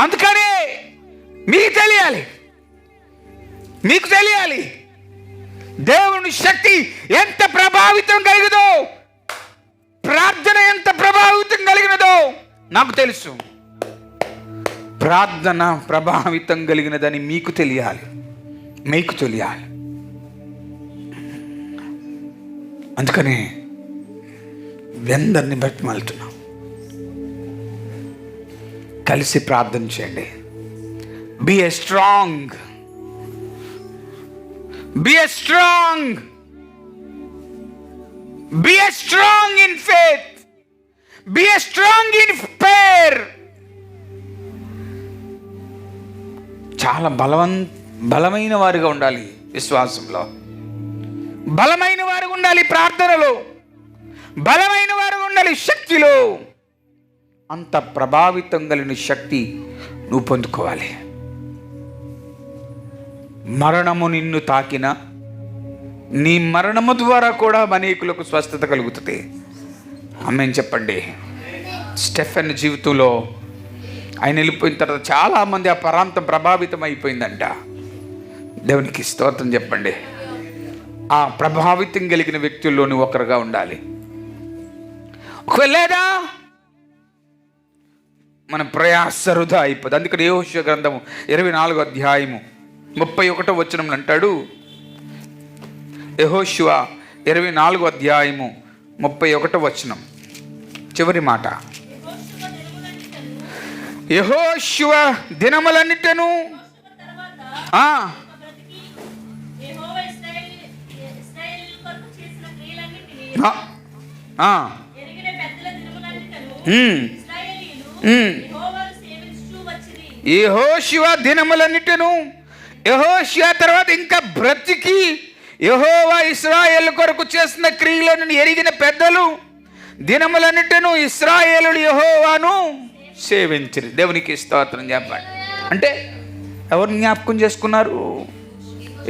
అందుకనే మీకు తెలియాలి, మీకు తెలియాలి దేవుని శక్తి ఎంత ప్రభావితం కలిగినదో, ప్రార్థన ఎంత ప్రభావితం కలిగినదో నాకు తెలుసు. ప్రార్థన ప్రభావితం కలిగినదని మీకు తెలియాలి, మీకు తెలియాలి. అందుకనే అందరిని బ్రతిమాలుతున్నాం, కలిసి ప్రార్థన చేయండి. Be a strong, be a strong, be a strong in faith, be a strong in prayer. చాలా బలమైన వారిగా ఉండాలి విశ్వాసంలో, బలమైన వారుగా ఉండాలి ప్రార్థనలో, బలమైన వారుగా ఉండాలి శక్తిలో. అంత ప్రభావితం కలిగిన శక్తి నువ్వు పొందుకోవాలి. మరణము నిన్ను తాకిన నీ మరణము ద్వారా కూడా అనేకులకు స్వస్థత కలుగుతుంది. ఆమేన్ చెప్పండి. స్టెఫెన్ జీవితంలో ఆయన వెళ్ళిపోయిన తర్వాత చాలామంది ఆ ప్రాంతం ప్రభావితం అయిపోయిందంట. దేవునికి స్తోత్రం చెప్పండి. ఆ ప్రభావితం కలిగిన వ్యక్తుల్లోని ఒకరుగా ఉండాలి. లేదా మన ప్రయాస వృధా అయిపోతుంది. అందుకని యెహోషువ గ్రంథము 24వ అధ్యాయము 31వ వచనంలో అంటాడు, యెహోషువ 24వ అధ్యాయము 31వ వచనం చివరి మాట, యెహోషువ దినములన్నిటను యెహోషువ దినములన్నిటను, యెహోషువ తర్వాత ఇంకా బ్రతికి యెహోవా ఇశ్రాయేలు కొరకు చేసిన క్రియలను ఎరిగిన పెద్దలు దినములన్నిటను ఇశ్రాయేలులు యెహోవాను సేవించిరి. దేవునికి స్తోత్రం చెప్పండి. అంటే ఎవరు జ్ఞాపకం చేసుకున్నారు?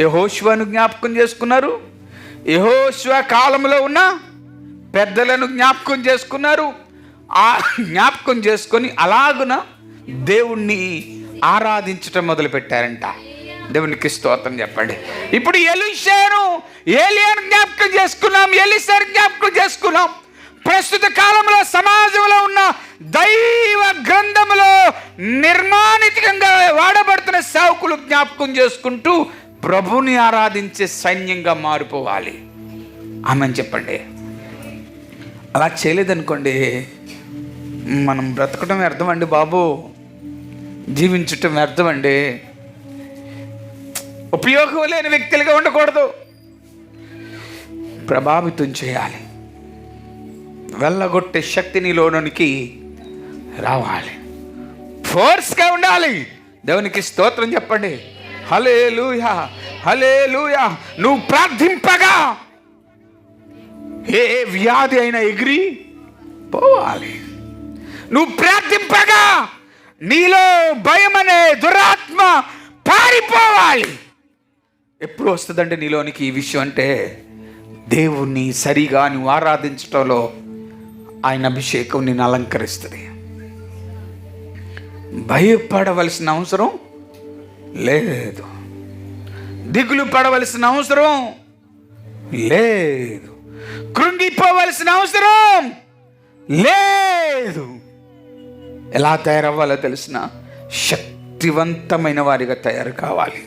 యెహోషువను జ్ఞాపకం చేసుకున్నారు. యెహోషువ కాలంలో ఉన్న పెద్దలను జ్ఞాపకం చేసుకున్నారు. ఆ జ్ఞాపకం చేసుకొని అలాగున దేవుణ్ణి ఆరాధించటం మొదలుపెట్టారంట. దేవునికి స్తోత్రం చెప్పండి. ఇప్పుడు ఎలీషాను ఏలియాను జ్ఞాపకం చేసుకున్నాం, ఎలీషాను జ్ఞాపకం చేసుకున్నాం. ప్రస్తుత కాలంలో సమాజంలో ఉన్న దైవ గ్రంథములో నిర్మాణితంగా వాడబడుతున్న సేవకులు జ్ఞాపకం చేసుకుంటూ ప్రభుని ఆరాధించే సైన్యంగా మారిపోవాలి. ఆమెను చెప్పండి. అలా చేయలేదనుకోండి మనం బ్రతకడం వ్యర్థం అండి బాబు, జీవించటం వ్యర్థం అండి. ఉపయోగం లేని వ్యక్తులుగా ఉండకూడదు, ప్రభావితం చేయాలి. వెళ్ళగొట్టే శక్తి నీలోనికి రావాలి, ఫోర్స్గా ఉండాలి. దేవునికి స్తోత్రం చెప్పండి. హల్లెలూయా, హల్లెలూయా. నువ్వు ప్రార్థింపగా ఏ వ్యాధి అయినా ఎగిరి పోవాలి. నువ్వు ప్రార్థింపగా నీలో భయం అనే దురాత్మ పారిపోవాలి. ఎప్పుడు వస్తుందంటే నీలోనికి ఈ విషయం అంటే దేవుణ్ణి సరిగా నువ్వు ఆరాధించటంలో ఆయన అభిషేకం నిన్ను అలంకరిస్తుంది. భయపడవలసిన అవసరం లేదు, దిగులు పడవలసిన అవసరం లేదు, కృంగిపోవలసిన అవసరం లేదు. ఎలా తయారవ్వాలో తెలిసిన శక్తివంతమైన వారిగా తయారు కావాలి.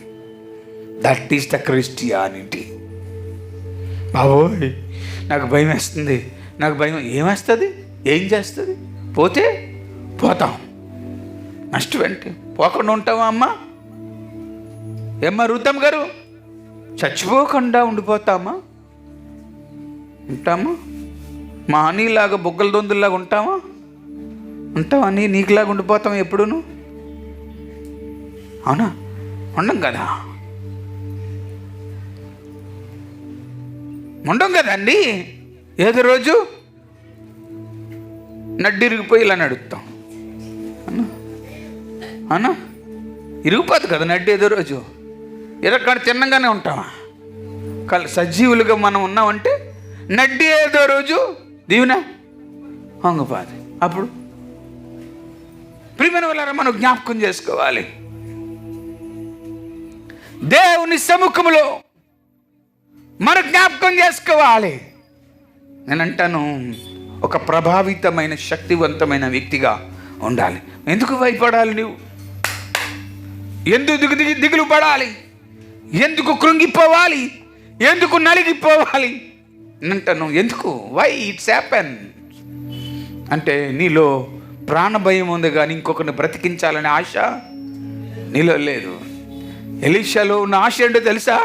That is the Christianity. బాబోయ్ నాకు భయం వేస్తుంది, నాకు భయం. ఏమేస్తుంది? ఏం చేస్తుంది? పోతే పోతాం, నష్టం ఏంటి? పోకుండా ఉంటావా అమ్మా? ఏమ్మా రూతమ్మ గారు, చచ్చిపోకుండా ఉండిపోతామా? ఉంటామా? మా నీలాగా బొగ్గల దొందుల్లాగా ఉంటావా? ఉంటావా? నీకులాగా ఉండిపోతాం ఎప్పుడును? అవునా? ఉండం కదా, ఉండం కదండి. ఏదో రోజు నడ్డిరిగిపోయి ఇలా నడుస్తాం. అన్నా ఇరిగిపోదు కదా నడ్డి. ఏదో రోజు ఇరక్కడ చిన్నగానే ఉంటామా? సజీవులుగా మనం ఉన్నామంటే నడ్డి ఏదో రోజు దీవునా వంగపాది. అప్పుడు ప్రియమైన వాళ్ళారా, మనం జ్ఞాపకం చేసుకోవాలి, దేవుని సముఖంలో మనం జ్ఞాపకం చేసుకోవాలి. నేనంటాను, ఒక ప్రభావితమైన శక్తివంతమైన వ్యక్తిగా ఉండాలి. ఎందుకు భయపడాలి? నువ్వు ఎందుకు దిగులు పడాలి? ఎందుకు కృంగిపోవాలి? ఎందుకు నలిగిపోవాలి? అంటాను. ఎందుకు? వై ఇట్స్ హ్యాపెన్ అంటే నీలో ప్రాణభయం ఉంది, కానీ ఇంకొకరిని బ్రతికించాలనే ఆశ నీలో లేదు. ఎలీషాలో ఉన్న ఆశ ఏంటో తెలుసా?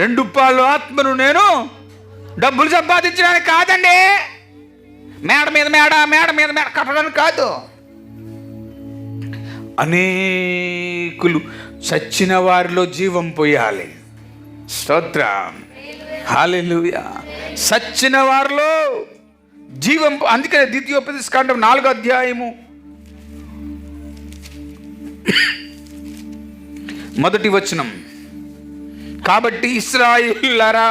2 పాలు ఆత్మను నేను డబ్బులు సంపాదించడానికి కాదండి, మేడ మీద కట్టడానికి కాదు. అనేకులు చచ్చిన వారిలో జీవం పోయాలి. స్తోత్రం, హల్లెలూయా. చచ్చిన వారిలో జీవం. అందుకనే ద్వితీయోపదేశకాండం 4వ అధ్యాయము 1వ వచనం, కాబట్టి ఇశ్రాయేలులారా,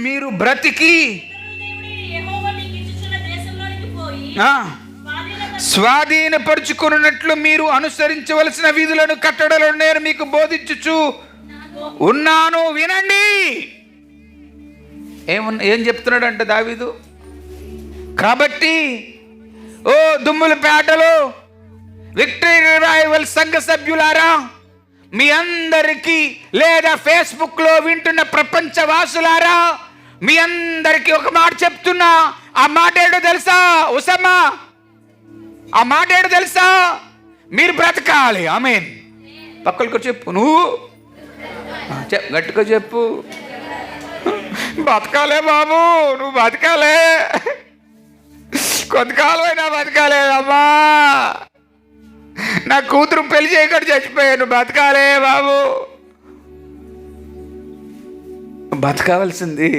మీరు బ్రతికి స్వాధీనపరుచుకున్నట్లు మీరు అనుసరించవలసిన విధులను కట్టడలను నేను మీకు బోధించుచు ఉన్నాను, వినండి. ఏం చెప్తున్నాడంటే దావీదు? కాబట్టి ఓ దుమ్ముల పేటలో విక్టరీ రివైవల్ సంఘ సభ్యులారా, మీ అందరికీ, లేదా ఫేస్బుక్లో వింటున్న ప్రపంచ వాసులారా, మీ అందరికీ ఒక మాట చెప్తున్నా. ఆ మాట ఏంటో తెలుసా ఉసమ్మా? ఆ మాట ఏంటో తెలుసా? మీరు బ్రతకాలి. ఆమేన్. పక్కలకు చెప్పు, నువ్వు గట్టిగా చెప్పు. బతకాలే బాబు, నువ్వు బతకాలే, కొంతకాలం అయినా బతకాలే అమ్మా. నా కూతురు పెళ్లి చేయకుండా చచ్చిపోయాను, బతకాలే బాబు. బతకాల్సింది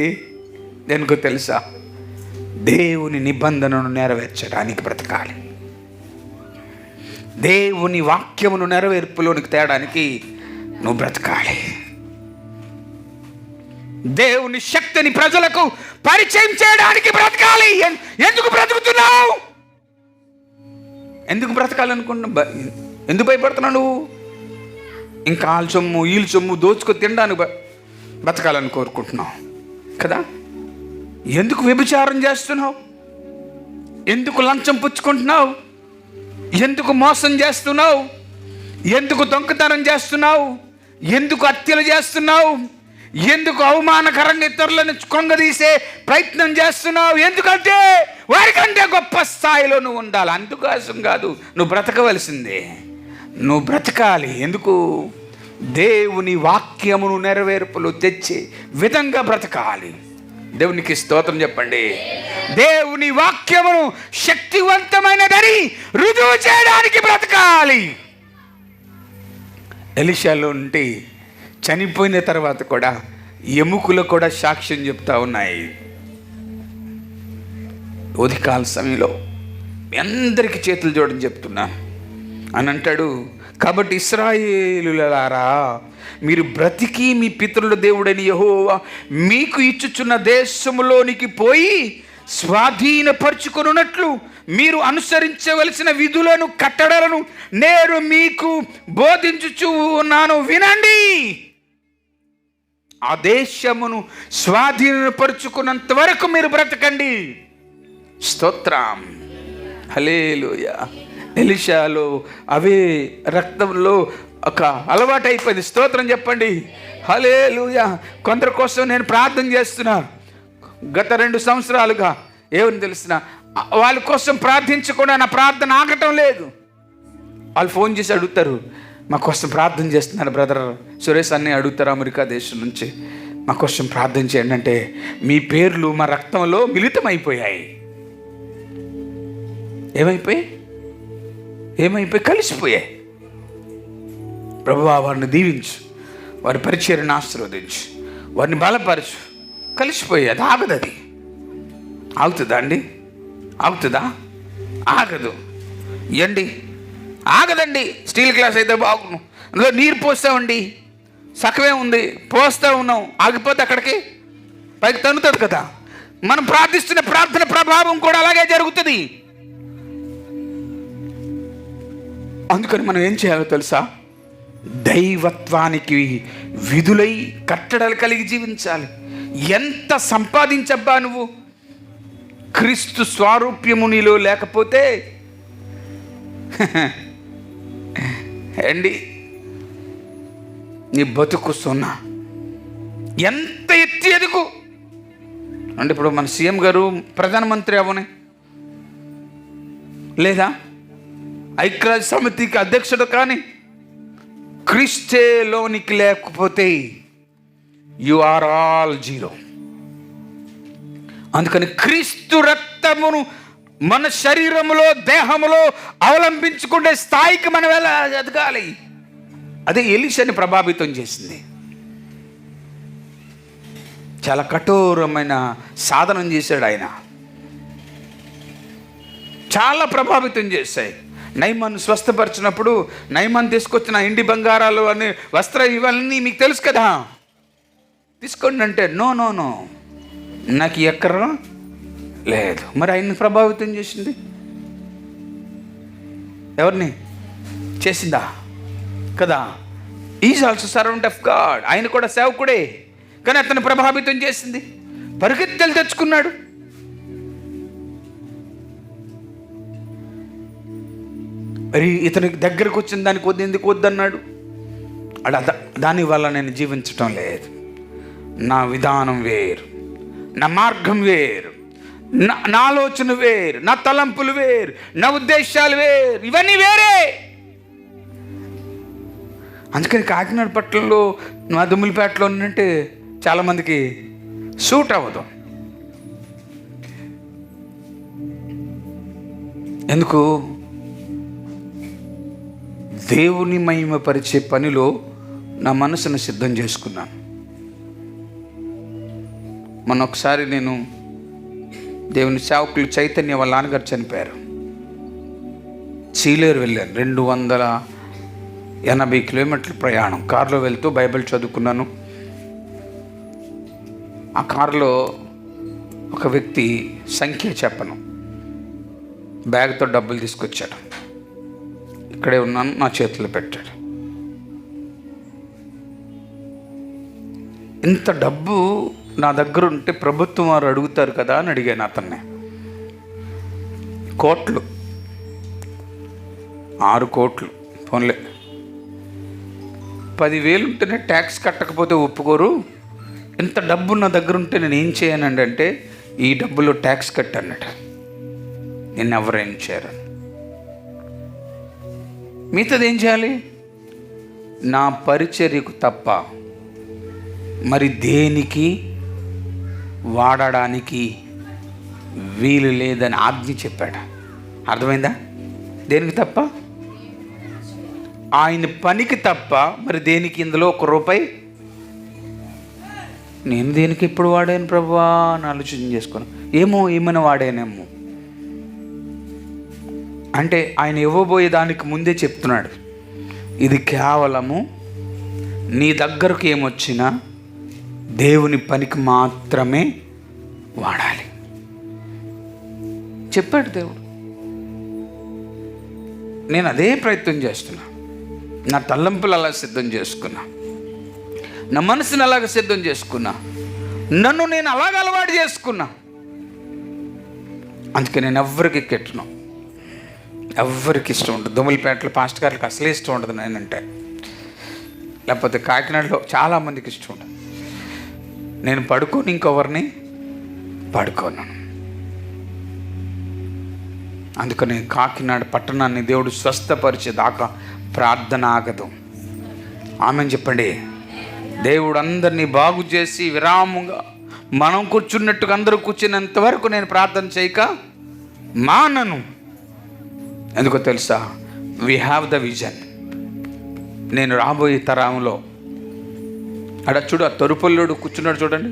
దేనికో తెలుసా? దేవుని నిబంధనను నెరవేర్చడానికి బ్రతకాలి. దేవుని వాక్యమును నెరవేర్పులోనికి తేడానికి నువ్వు బ్రతకాలి. దేవుని శక్తిని ప్రజలకు పరిచయం చేయడానికి బ్రతకాలి. ఎందుకు బ్రతుకుతున్నావు? ఎందుకు బ్రతకాలనుకుంటున్నా? ఎందుకు భయపడుతున్నావు నువ్వు? ఇంకా వాళ్ళ సొమ్ము వీళ్ళ సొమ్ము దోచుకొని తినడానికి బ్రతకాలని కోరుకుంటున్నావు కదా? ఎందుకు వ్యభిచారం చేస్తున్నావు? ఎందుకు లంచం పుచ్చుకుంటున్నావు? ఎందుకు మోసం చేస్తున్నావు? ఎందుకు దొంగతనం చేస్తున్నావు? ఎందుకు హత్యలు చేస్తున్నావు? ఎందుకు అవమానకరంగా ఇతరులను కొంగదీసే ప్రయత్నం చేస్తున్నావు? ఎందుకంటే వారికంటే గొప్ప స్థాయిలో నువ్వు ఉండాలి. అందుకోసం కాదు, నువ్వు బ్రతకవలసిందే. నువ్వు బ్రతకాలి. ఎందుకు? దేవుని వాక్యమును నెరవేర్పులు తెచ్చే విధంగా బ్రతకాలి. దేవునికి స్తోత్రం చెప్పండి. దేవుని వాక్యమును శక్తివంతమైనదని రుజువు చేయడానికి బ్రతకాలి. ఎలీషాలో ఉంటే చనిపోయిన తర్వాత కూడా ఎముకలు కూడా సాక్ష్యం చెప్తా ఉన్నాయి. ఉదయకాల సమయంలో మీ అందరికీ చేతులు జోడని చెప్తున్నా అని అంటాడు. కాబట్టి ఇశ్రాయేలులారా, మీరు బ్రతికి మీ పితరుల దేవుడని యెహోవా మీకు ఇచ్చుచున్న దేశములోనికి పోయి స్వాధీనపరుచుకొనున్నట్లు మీరు అనుసరించవలసిన విధులను కట్టడలను నేను మీకు బోధించుచు ఉన్నాను, వినండి. ఆ దేశమును స్వాధీనపరుచుకున్నంత వరకు మీరు బ్రతకండి. స్తోత్రం, హల్లెలూయా. ఎలీషాలో అవే రక్తంలో ఒక అలవాటు అయిపోయింది. స్తోత్రం చెప్పండి, హల్లెలూయా. కొందరి కోసం నేను ప్రార్థన చేస్తున్నా. గత 2 సంవత్సరాలుగా ఏమని తెలిసిన వాళ్ళ కోసం ప్రార్థించకుండా నా ప్రార్థన ఆగటం లేదు. వాళ్ళు ఫోన్ చేసి అడుగుతారు, మా కోసం ప్రార్థన చేస్తున్నారు బ్రదర్ సురేష్ అన్నీ అడుగుతారు అమెరికా దేశం నుంచి, మా కోసం ప్రార్థన చేయండి అంటే, మీ పేర్లు మా రక్తంలో మిళితమైపోయాయి. ఏమైపోయి కలిసిపోయాయి. ప్రభువా వారిని దీవించు, వారి పరిచర్యను ఆశీర్వదించు, వారిని బలపరచు. కలిసిపోయాయి. అది ఆగదు. అది ఆగుతుందా అండి? ఆగుతుందా? ఆగదు. ఇవ్వండి, ఆగదండి. స్టీల్ గ్లాస్ అయితే బాగును, అందులో నీరు పోస్తామండి, సకవే ఉంది, పోస్తూ ఉన్నాం, ఆగిపోతే అక్కడికి పైకి తన్నుతుంది కదా. మనం ప్రార్థిస్తున్న ప్రార్థన ప్రభావం కూడా అలాగే జరుగుతుంది. అందుకని మనం ఏం చేయాలో తెలుసా? దైవత్వానికి విధులై కట్టడలు కలిగి జీవించాలి. ఎంత సంపాదించబ్బా నువ్వు, క్రీస్తు స్వారూప్యము నీలో లేకపోతే అండి నీ బతుకు సున్నా. ఎంత ఎత్తి ఎదుగు అంటే, ఇప్పుడు మన సీఎం గారు ప్రధానమంత్రి అవ్వని, లేదా ఐక్యరాజ్య సమితికి అధ్యక్షుడు కానీ, క్రీస్తులోనికి లేకపోతే యు ఆర్ ఆల్ జీరో. అందుకని క్రీస్తు రక్తమును మన శరీరములో దేహములో అవలంబించుకునే స్థాయికి మనం ఎలా ఎదగాలి? అదే ఎలీషాని ప్రభావితం చేసింది. చాలా కఠోరమైన సాధనం చేశాడు ఆయన, చాలా ప్రభావితం చేశాయి. నయమాను స్వస్థపరిచినప్పుడు నయమాను తీసుకొచ్చిన ఇండి బంగారాలు అని వస్త్ర ఇవన్నీ మీకు తెలుసు కదా, తీసుకోండి అంటే నో నో నో నాకు ఎక్కరా లేదు. మరి ఆయన్ని ప్రభావితం చేసింది ఎవరిని? చేసిందా కదా? Is also servant of God. ఆయన కూడా సేవకుడే, కానీ అతను ప్రభావితం చేసింది. పరిగెత్తలు తెచ్చుకున్నాడు. మరి ఇతనికి దగ్గరకు వచ్చిన దానికి వద్దు, ఎందుకు వద్దన్నాడు? దానివల్ల నేను జీవించటం లేదు, నా విధానం వేరు, నా మార్గం వేరు, నా ఆలోచన వేరు, నా తలంపులు వేరు, నా ఉద్దేశాలు వేరు, ఇవన్నీ వేరే. అందుకని కాకినాడ పట్టణంలో మా దుమ్ములపేటలో ఉన్నట్టే చాలామందికి సూట్ అవ్వదు. ఎందుకు? దేవుని మహిమపరిచే పనిలో నా మనసును సిద్ధం చేసుకున్నాను. మొన్న ఒకసారి నేను దేవుని సేవకులు చైతన్య వాళ్ళ నాన్నగారు చనిపోయారు. చీలేరు వెళ్ళాను. 280 కిలోమీటర్ల ప్రయాణం కారులో వెళ్తూ బైబిల్ చదువుకున్నాను. ఆ కారులో ఒక వ్యక్తి సంఖ్య చెప్పను బ్యాగ్తో డబ్బులు తీసుకొచ్చాడు. ఇక్కడే ఉన్నాను, నా చేతిలో పెట్టాడు. ఇంత డబ్బు నా దగ్గర ఉంటే ప్రభుత్వం వారు అడుగుతారు కదా అని అడిగాను అతన్ని. కోట్లు, 6 కోట్లు ఫోన్లే. 10,000 ఉంటేనే ట్యాక్స్ కట్టకపోతే ఒప్పుకోరు. ఇంత డబ్బు నా దగ్గర ఉంటే నేను ఏం చేయనండి అంటే, ఈ డబ్బులో ట్యాక్స్ కట్టన్నట్టు. నేను ఎవరేం చేయరు. మిగతాది ఏం చేయాలి? నా పరిచర్యకు తప్ప మరి దేనికి వాడడానికి వీలు లేదని ఆజ్ఞ చెప్పాడు. అర్థమైందా? దేనికి తప్ప? ఆయన పనికి తప్ప మరి దేనికి ఇందులో 1 రూపాయి నేను దేనికి ఎప్పుడు వాడాను ప్రభువా అని ఆలోచన చేసుకున్నాను. ఏమైనా వాడానేమో అంటే ఆయన ఇవ్వబోయే దానికి ముందే చెప్తున్నాడు, ఇది కేవలము నీ దగ్గరకు ఏమొచ్చినా దేవుని పనికి మాత్రమే వాడాలి చెప్పాడు దేవుడు. నేను అదే ప్రయత్నం చేస్తున్నా. నా తలంపులు అలా సిద్ధం చేసుకున్నా, నా మనసుని అలాగ సిద్ధం చేసుకున్నా, నన్ను నేను అలాగ అలవాటు చేసుకున్నా. అందుకే నేను ఎవ్వరికి కెట్టును, ఎవ్వరికి ఇష్టం ఉండదు. దుమ్మలపేటలో పాస్ట్ గారికి అసలే ఇష్టం ఉండదు నేనంటే, లేకపోతే కాకినాడలో చాలామందికి ఇష్టం ఉండదు. నేను పడుకొని ఇంకొవరిని పడుకోను. అందుకని కాకినాడ పట్టణాన్ని దేవుడు స్వస్థపరిచేదాకా ప్రార్థన ఆగదు. ఆమెను చెప్పండి. దేవుడు అందరినీ బాగు చేసి విరామంగా మనం కూర్చున్నట్టుగా అందరూ కూర్చున్నంత వరకు నేను ప్రార్థన చేయక మానను. ఎందుకో తెలుసా? We have the vision. నేను రాబోయే తరంలో అక్కడ చూడు, ఆ తొరుపల్లుడు కూర్చున్నాడు చూడండి,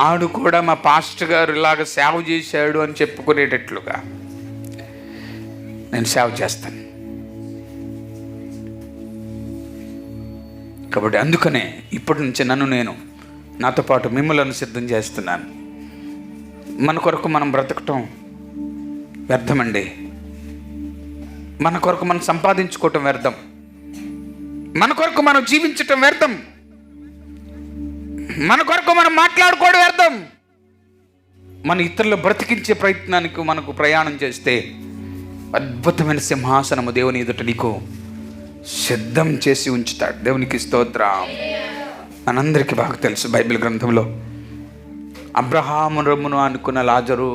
ఆడు కూడా మా పాస్టర్ గారు ఇలాగ సేవ చేశాడు అని చెప్పుకునేటట్లుగా నేను సేవ చేస్తాను. కాబట్టి అందుకనే ఇప్పటి నుంచి నేను నాతో పాటు మిమ్మల్ని సిద్ధం చేస్తున్నాను. మన కొరకు మనం బ్రతకటం వ్యర్థమండి. మన కొరకు మనం సంపాదించుకోవటం వ్యర్థం. మన కొరకు మనం జీవించటం వ్యర్థం. మన కొరకు మనం మాట్లాడుకోవడం వ్యర్థం. మన ఇతరులు బ్రతికించే ప్రయత్నానికి మనకు ప్రయాణం చేస్తే అద్భుతమైన సింహాసనము దేవుని ఎదుట నీకు సిద్ధం చేసి ఉంచుతాడు. దేవునికి స్తోత్రం. మనందరికీ బాగా తెలుసు, బైబిల్ గ్రంథంలో అబ్రహాము రమ్మును అనుకున్న లాజరు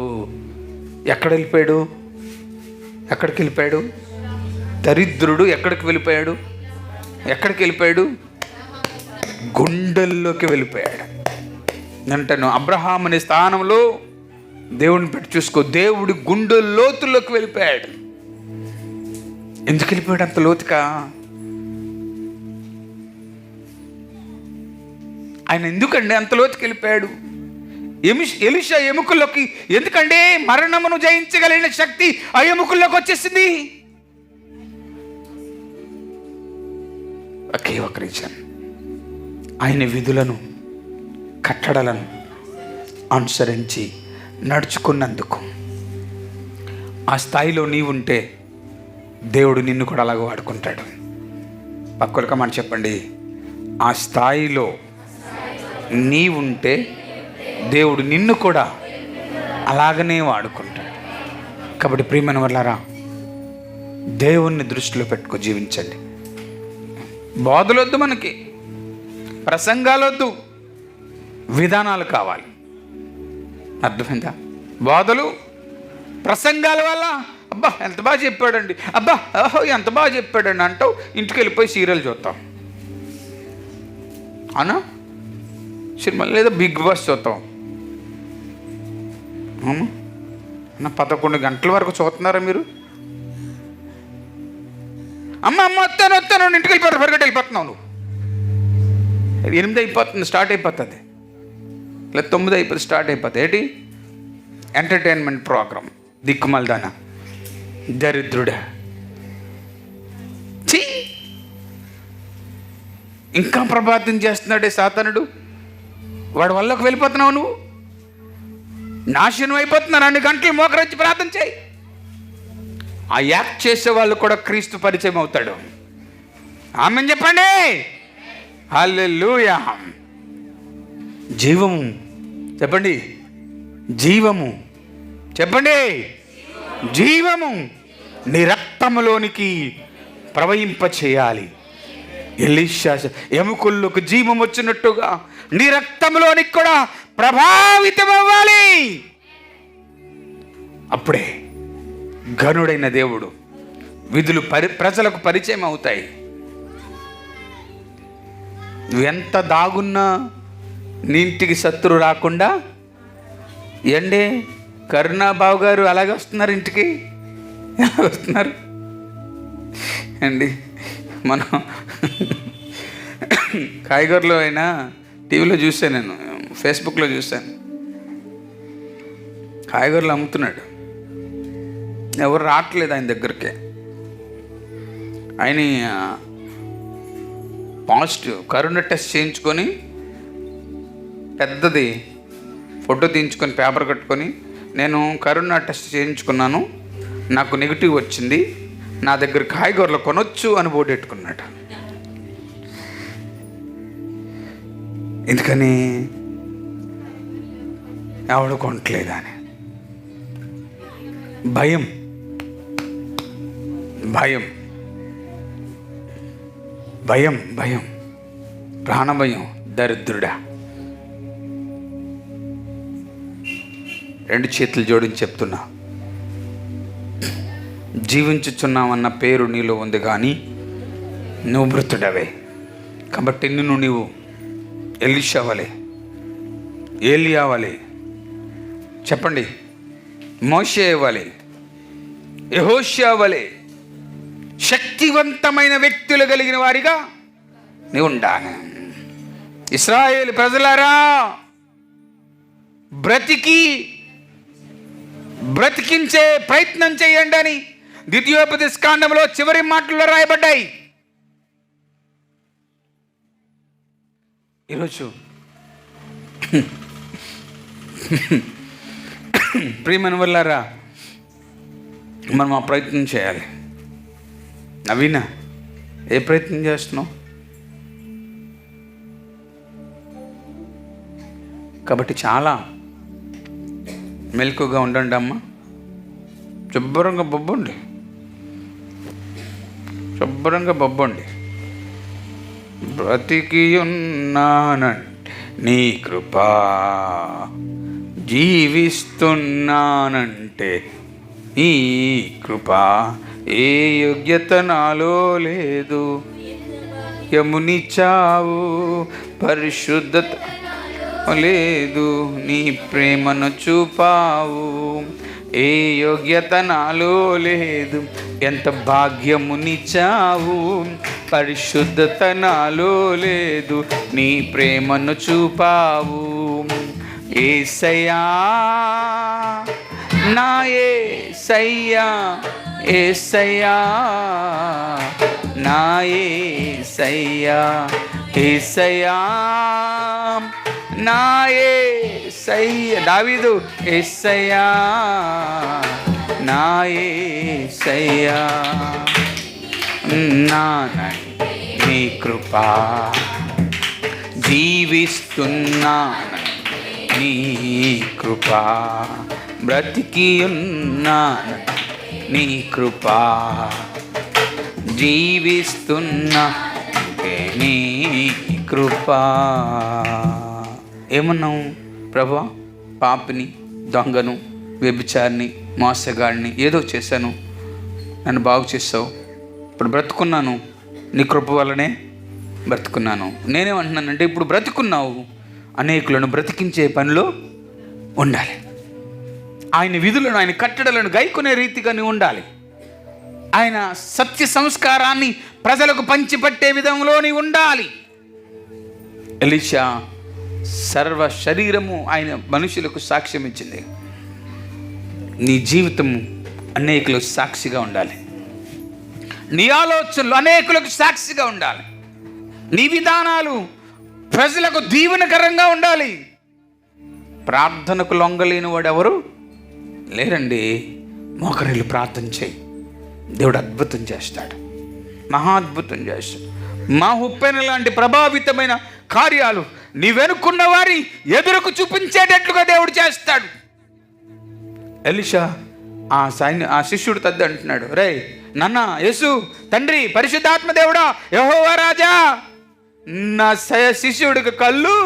ఎక్కడికి వెళ్ళిపోయాడు? దరిద్రుడు ఎక్కడికి వెళ్ళిపోయాడు? గుండెల్లోకి వెళ్ళిపోయాడు. అంటాను, అబ్రహాం అనే స్థానంలో దేవుడిని పెట్టి చూసుకో. దేవుడి గుండె లోతుల్లోకి వెళ్ళిపోయాడు. ఎందుకు వెళ్ళిపోయాడు అంత లోతుగా? ఆయన ఎందుకండి అంత లోతుకి వెళ్ళిపోయాడు? ఎలీషా ఎముకల్లోకి ఎందుకంటే మరణమును జయించగలిగిన శక్తి ఆ ఎముకల్లోకి వచ్చేసింది. ఒకే ఒక రీజన్, ఆయన విధులను కట్టడలను అనుసరించి నడుచుకున్నందుకు. ఆ స్థాయిలో నీవుంటే దేవుడు నిన్ను కూడా అలాగ వాడుకుంటాడు. పక్కలక మాట చెప్పండి, ఆ స్థాయిలో నీవుంటే దేవుడు నిన్ను కూడా అలాగనే వాడుకుంటాడు. కాబట్టి ప్రియమైన వాళ్ళారా, దేవుణ్ణి దృష్టిలో పెట్టుకో జీవించండి. బోధలొద్దు, మనకి ప్రసంగాలొద్దు, విధానాలు కావాలి. అర్థమైందా? బోధలు ప్రసంగాల వల్ల అబ్బా ఎంత బాగా చెప్పాడండి, అబ్బా ఓహో ఎంత బాగా చెప్పాడండి అంటావు, ఇంటికి వెళ్ళిపోయి సీరియల్ చూస్తాం, అవునా? సినిమా లేదా బిగ్ బాస్ చూస్తాం. అవును అన్న, 11 గంటల వరకు చూస్తున్నారా మీరు? అమ్మ వస్తాను ఇంటికి వెళ్ళిపోతాను, పరిగెట్టి వెళ్ళిపోతున్నావు నువ్వు. 8 అయిపోతుంది, స్టార్ట్ అయిపోతుంది, లేదా 9 అయిపోతుంది, స్టార్ట్ అయిపోతుంది. ఏంటి ఎంటర్టైన్మెంట్ ప్రోగ్రామ్? దిక్కుమల్దానా, దరిద్రుడా, చీ, ఇంకా ప్రభాతం చేస్తున్నాడే సాతానుడు. వాడి వల్లకు వెళ్ళిపోతున్నావు నువ్వు, నాశనం అయిపోతున్నావు. 2 గంటలు మోకరించి ప్రార్థన చేయి. ఆ యాక్ట్ చేసే వాళ్ళు కూడా క్రీస్తు పరిచయం అవుతాడు. ఆమెన్ చెప్పండి. హల్లెలూయా. జీవము చెప్పండి, జీవము చెప్పండి, జీవము నీ రక్తములోనికి ప్రవహింప చేయాలి. ఎలీషా ఎముకల్లోకి జీవం వచ్చినట్టుగా నీ రక్తంలోనికి కూడా ప్రభావితం అవ్వాలి. అప్పుడే ఘనుడైన దేవుడు విధులు ప్రజలకు పరిచయం అవుతాయి. నువ్వెంత దాగున్నా నీ ఇంటికి శత్రు రాకుండా. ఏండి కరుణాబాబు గారు అలాగే వస్తున్నారు ఇంటికి, వస్తున్నారు అండి. మనం కాయగూరలో అయినా టీవీలో చూశాను, నేను ఫేస్బుక్లో చూశాను, కాయగూరలు అమ్ముతున్నాడు. ఎవరు రావట్లేదు ఆయన దగ్గరికి. ఆయన పాజిటివ్ కరోనా టెస్ట్ చేయించుకొని పెద్దది ఫోటో తీయించుకొని పేపర్ కట్టుకొని, నేను కరోనా టెస్ట్ చేయించుకున్నాను, నాకు నెగిటివ్ వచ్చింది, నా దగ్గర కాయగూరలు కొనొచ్చు అని బోర్డు పెట్టుకున్నాడు. ఎందుకని? ఎవడు కొనట్లేదా అని భయం, భయం, భయం, భయం, ప్రాణభయం. దరిద్రుడా, 2 చేతులు జోడించి చెప్తున్నా, జీవించుచున్నావన్న పేరు నీలో ఉంది, కానీ నువ్వు మృతుడవే. కాబట్టి నిన్ను నీవు ఎలీషా వలె, ఏలియా వలె, చెప్పండి, మోషే వలె, యెహోషువ వలె శక్తివంతమైన వ్యక్తులు కలిగిన వారిగా నీవు ఉండాలి. ఇశ్రాయేలు ప్రజలారా, బ్రతికించే ప్రయత్నం చేయండి అని ద్వితీయోపదేశ కాండంలో చివరి మాటల్లో రాయబడ్డాయి. ఈరోజు ప్రియమైన వాళ్ళారా, మనం ఆ ప్రయత్నం చేయాలి. నవీన, ఏ ప్రయత్నం చేస్తున్నావు? కాబట్టి చాలా మెలకుగా ఉండండి అమ్మ. శుభ్రంగా బొబ్బండి, శుభ్రంగా బొబ్బండి. బ్రతికి ఉన్నానంటే నీ కృపా, జీవిస్తున్నానంటే నీ కృపా, ఏ యోగ్యత నాలో లేదు, యమునిచ్చావు పరిశుద్ధత లేదు, నీ ప్రేమను చూపావు, ఏ యోగ్యత నాలో లేదు, ఎంత భాగ్యమునిచ్చావు, పరిశుద్ధత నాలో లేదు, నీ ప్రేమను చూపావు. యేసయ్యా, నా యేసయ్యా, యేసయ్యా, నా యేసయ్యా, యేసయ్యా, నా యేసయ్యా. దావీదు, యేసయ్యా, నా యేసయ్యా, నీ కృపా, జీవిస్తున్నాను నీ కృపా, బ్రతికి ఉన్నాను నీ కృపా, జీవిస్తున్నా నీ కృపా. ఏమన్నావు? ప్రభువా, పాపిని, దొంగను, వ్యభిచారిని, మోసగాడిని ఏదో చేశాను, నన్ను బాగు చేసావు, ఇప్పుడు బ్రతుకున్నాను, నీ కృప వల్లనే బ్రతుకున్నాను. నేనేమంటున్నానంటే, ఇప్పుడు బ్రతుకున్నావు, అనేకులను బ్రతికించే పనిలో ఉండాలి. ఆయన విధులను, ఆయన కట్టడలను గైకొనే రీతిగా నీవు ఉండాలి. ఆయన సత్య సంస్కారాన్ని ప్రజలకు పంచిపట్టే విధంలో నీవు ఉండాలి. ఎలీషా సర్వ శరీరము ఆయన మనుషులకు సాక్ష్యం ఇచ్చింది. నీ జీవితము అనేకులకు సాక్షిగా ఉండాలి. నీ ఆలోచనలు అనేకులకు సాక్షిగా ఉండాలి. నీ విధానాలు ప్రజలకు దీవెనకరంగా ఉండాలి. ప్రార్థనకు లొంగలేని వాడు ఎవరు లేరండి. మోకరిల్లు ప్రార్థన చేయి, దేవుడు అద్భుతం చేస్తాడు, మహా అద్భుతం చేస్తాడు. మా ఉప్పెన లాంటి ప్రభావితమైన కార్యాలు నీ వెనుకున్న వారి ఎదురుకు చూపించేటట్లుగా దేవుడు చేస్తాడు. ఎలీషా ఆ శిష్యుడు తద్ది అంటున్నాడు, రే నాన్న యేసు తండ్రి పరిశుద్ధాత్మ దేవుడా యెహోవా రాజా, నా శిష్యుడికి కళ్ళు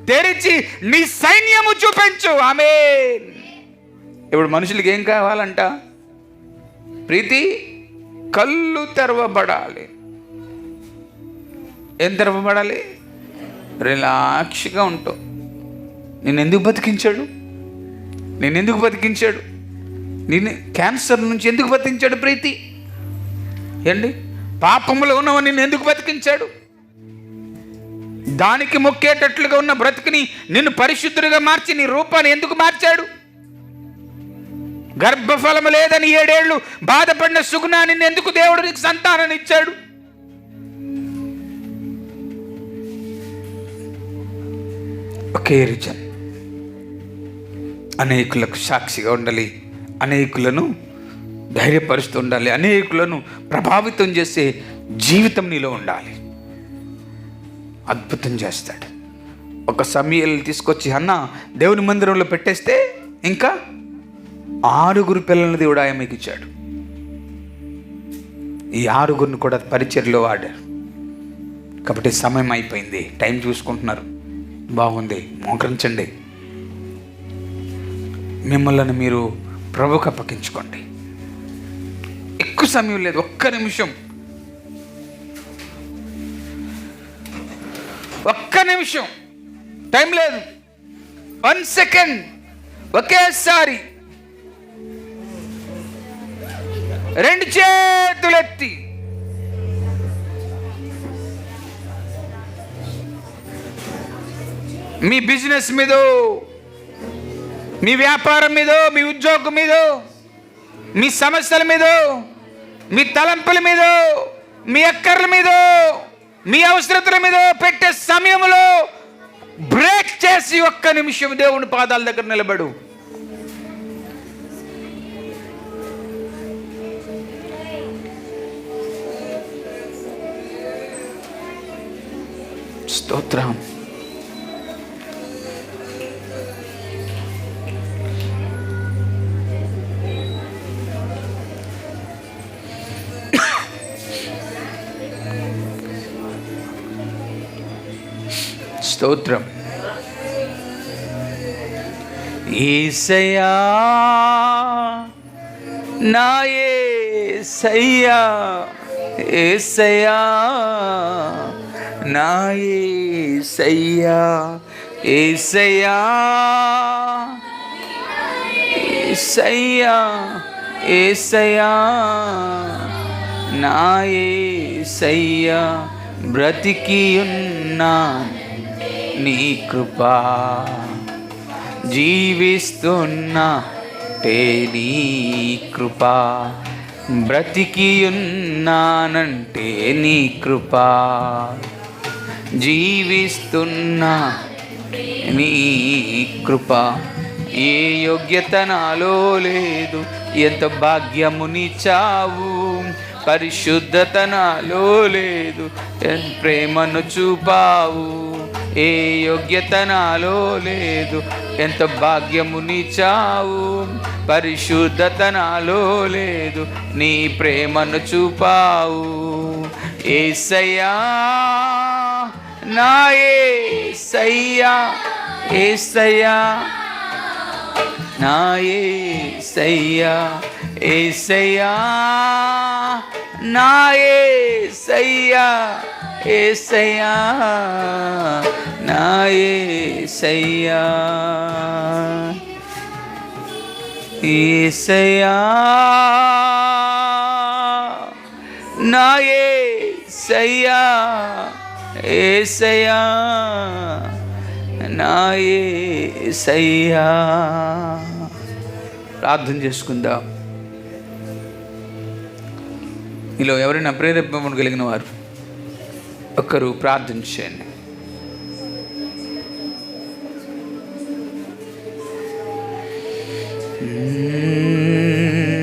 తెరిచి నీ సైన్యము చూపించు. ఆమేన్. ఇప్పుడు మనుషులకి ఏం కావాలంట? ప్రీతి, కళ్ళు తెరవబడాలి. ఏం తెరవబడాలి? రిలాక్స్గా ఉంటావు. నేను ఎందుకు బతికించాడు? నేను క్యాన్సర్ నుంచి ఎందుకు బతికించాడు? ప్రీతి ఏంటి? పాపములో ఉన్నవ నిన్ను ఎందుకు బతికించాడు? దానికి మొక్కేటట్లుగా ఉన్న బ్రతికిని నిన్ను పరిశుద్ధుడిగా మార్చి నీ రూపాన్ని ఎందుకు మార్చాడు? గర్భఫలము లేదని 7 ఏళ్ళు బాధపడిన సుగుణాన్ని ఎందుకు దేవుడు నీకు సంతానాన్ని ఇచ్చాడు? ఒకే రీజన్, అనేకులకు సాక్షిగా ఉండాలి, అనేకులను ధైర్యపరుస్తూ ఉండాలి, అనేకులను ప్రభావితం చేసే జీవితం నీలో ఉండాలి. అద్భుతం చేస్తాడు. ఒక సమూయేలు తీసుకొచ్చి అన్న దేవుని మందిరంలో పెట్టేస్తే ఇంకా 6 పిల్లలను దేవుడు ఆయనకి ఇచ్చాడు. ఈ 6 కూడా పరిచర్లో వాడారు. కాబట్టి సమయం అయిపోయింది, టైం చూసుకుంటున్నారు. బాగుంది, మోకరించండి. మిమ్మల్ని మీరు ప్రభువుకు అప్పగించుకోండి. ఎక్కువ సమయం లేదు, ఒక్క నిమిషం, ఒక్క నిమిషం టైం లేదు, 1 సెకండ్ ఒకేసారి 2 చేతులెత్తి మీ బిజినెస్ మీదో, మీ వ్యాపారం మీదో, మీ ఉద్యోగం మీదో, మీ సమస్యల మీదో, మీ తలంపుల మీదో, మీ అక్కర్ల మీదో, మీ అవసరతల మీదో పెట్టే సమయంలో బ్రేక్ చేసి ఒక్క నిమిషం దేవుని పాదాల దగ్గర నిలబడు. స్తోత్రం. స్తోత్రం. యేసయ్యా నా యేసయ్యా, యేసయ్యా నా యేసయ్యా, యేసయ్యా యేసయ్యా, యేసయ్యా నా యేసయ్యా, బ్రతికి ఉన్నా నీ కృపా, జీవిస్తున్నా నీ కృపా, బ్రతికి ఉన్నానంటే నీ కృపా, జీవిస్తున్నా నీ కృప. ఏ యోగ్యత నాలో లేదు, ఎంత భాగ్యమునిచ్చావు, పరిశుద్ధత నాలో లేదు, ప్రేమను చూపావు. ఏ యోగ్యత నాలో లేదు, ఎంత భాగ్యమునిచ్చావు, పరిశుద్ధత నాలో లేదు, నీ ప్రేమను చూపావు. యేసయ్యా నా యేసయ్యా, యేసయ్యా నా యేసయ్యా, యేసయ్యా నా యేసయ్యా, యేసయ్యా నా యేసయ్యా, యేసయ్యా నా యేసయ్యా, యేసయ్యా నా యేసయ్యా. ప్రార్థన చేసుకుందాం. మీలో ఎవరైనా ప్రేరేపణ కలిగిన వారు ఒక్కరు ప్రార్థన చేయండి.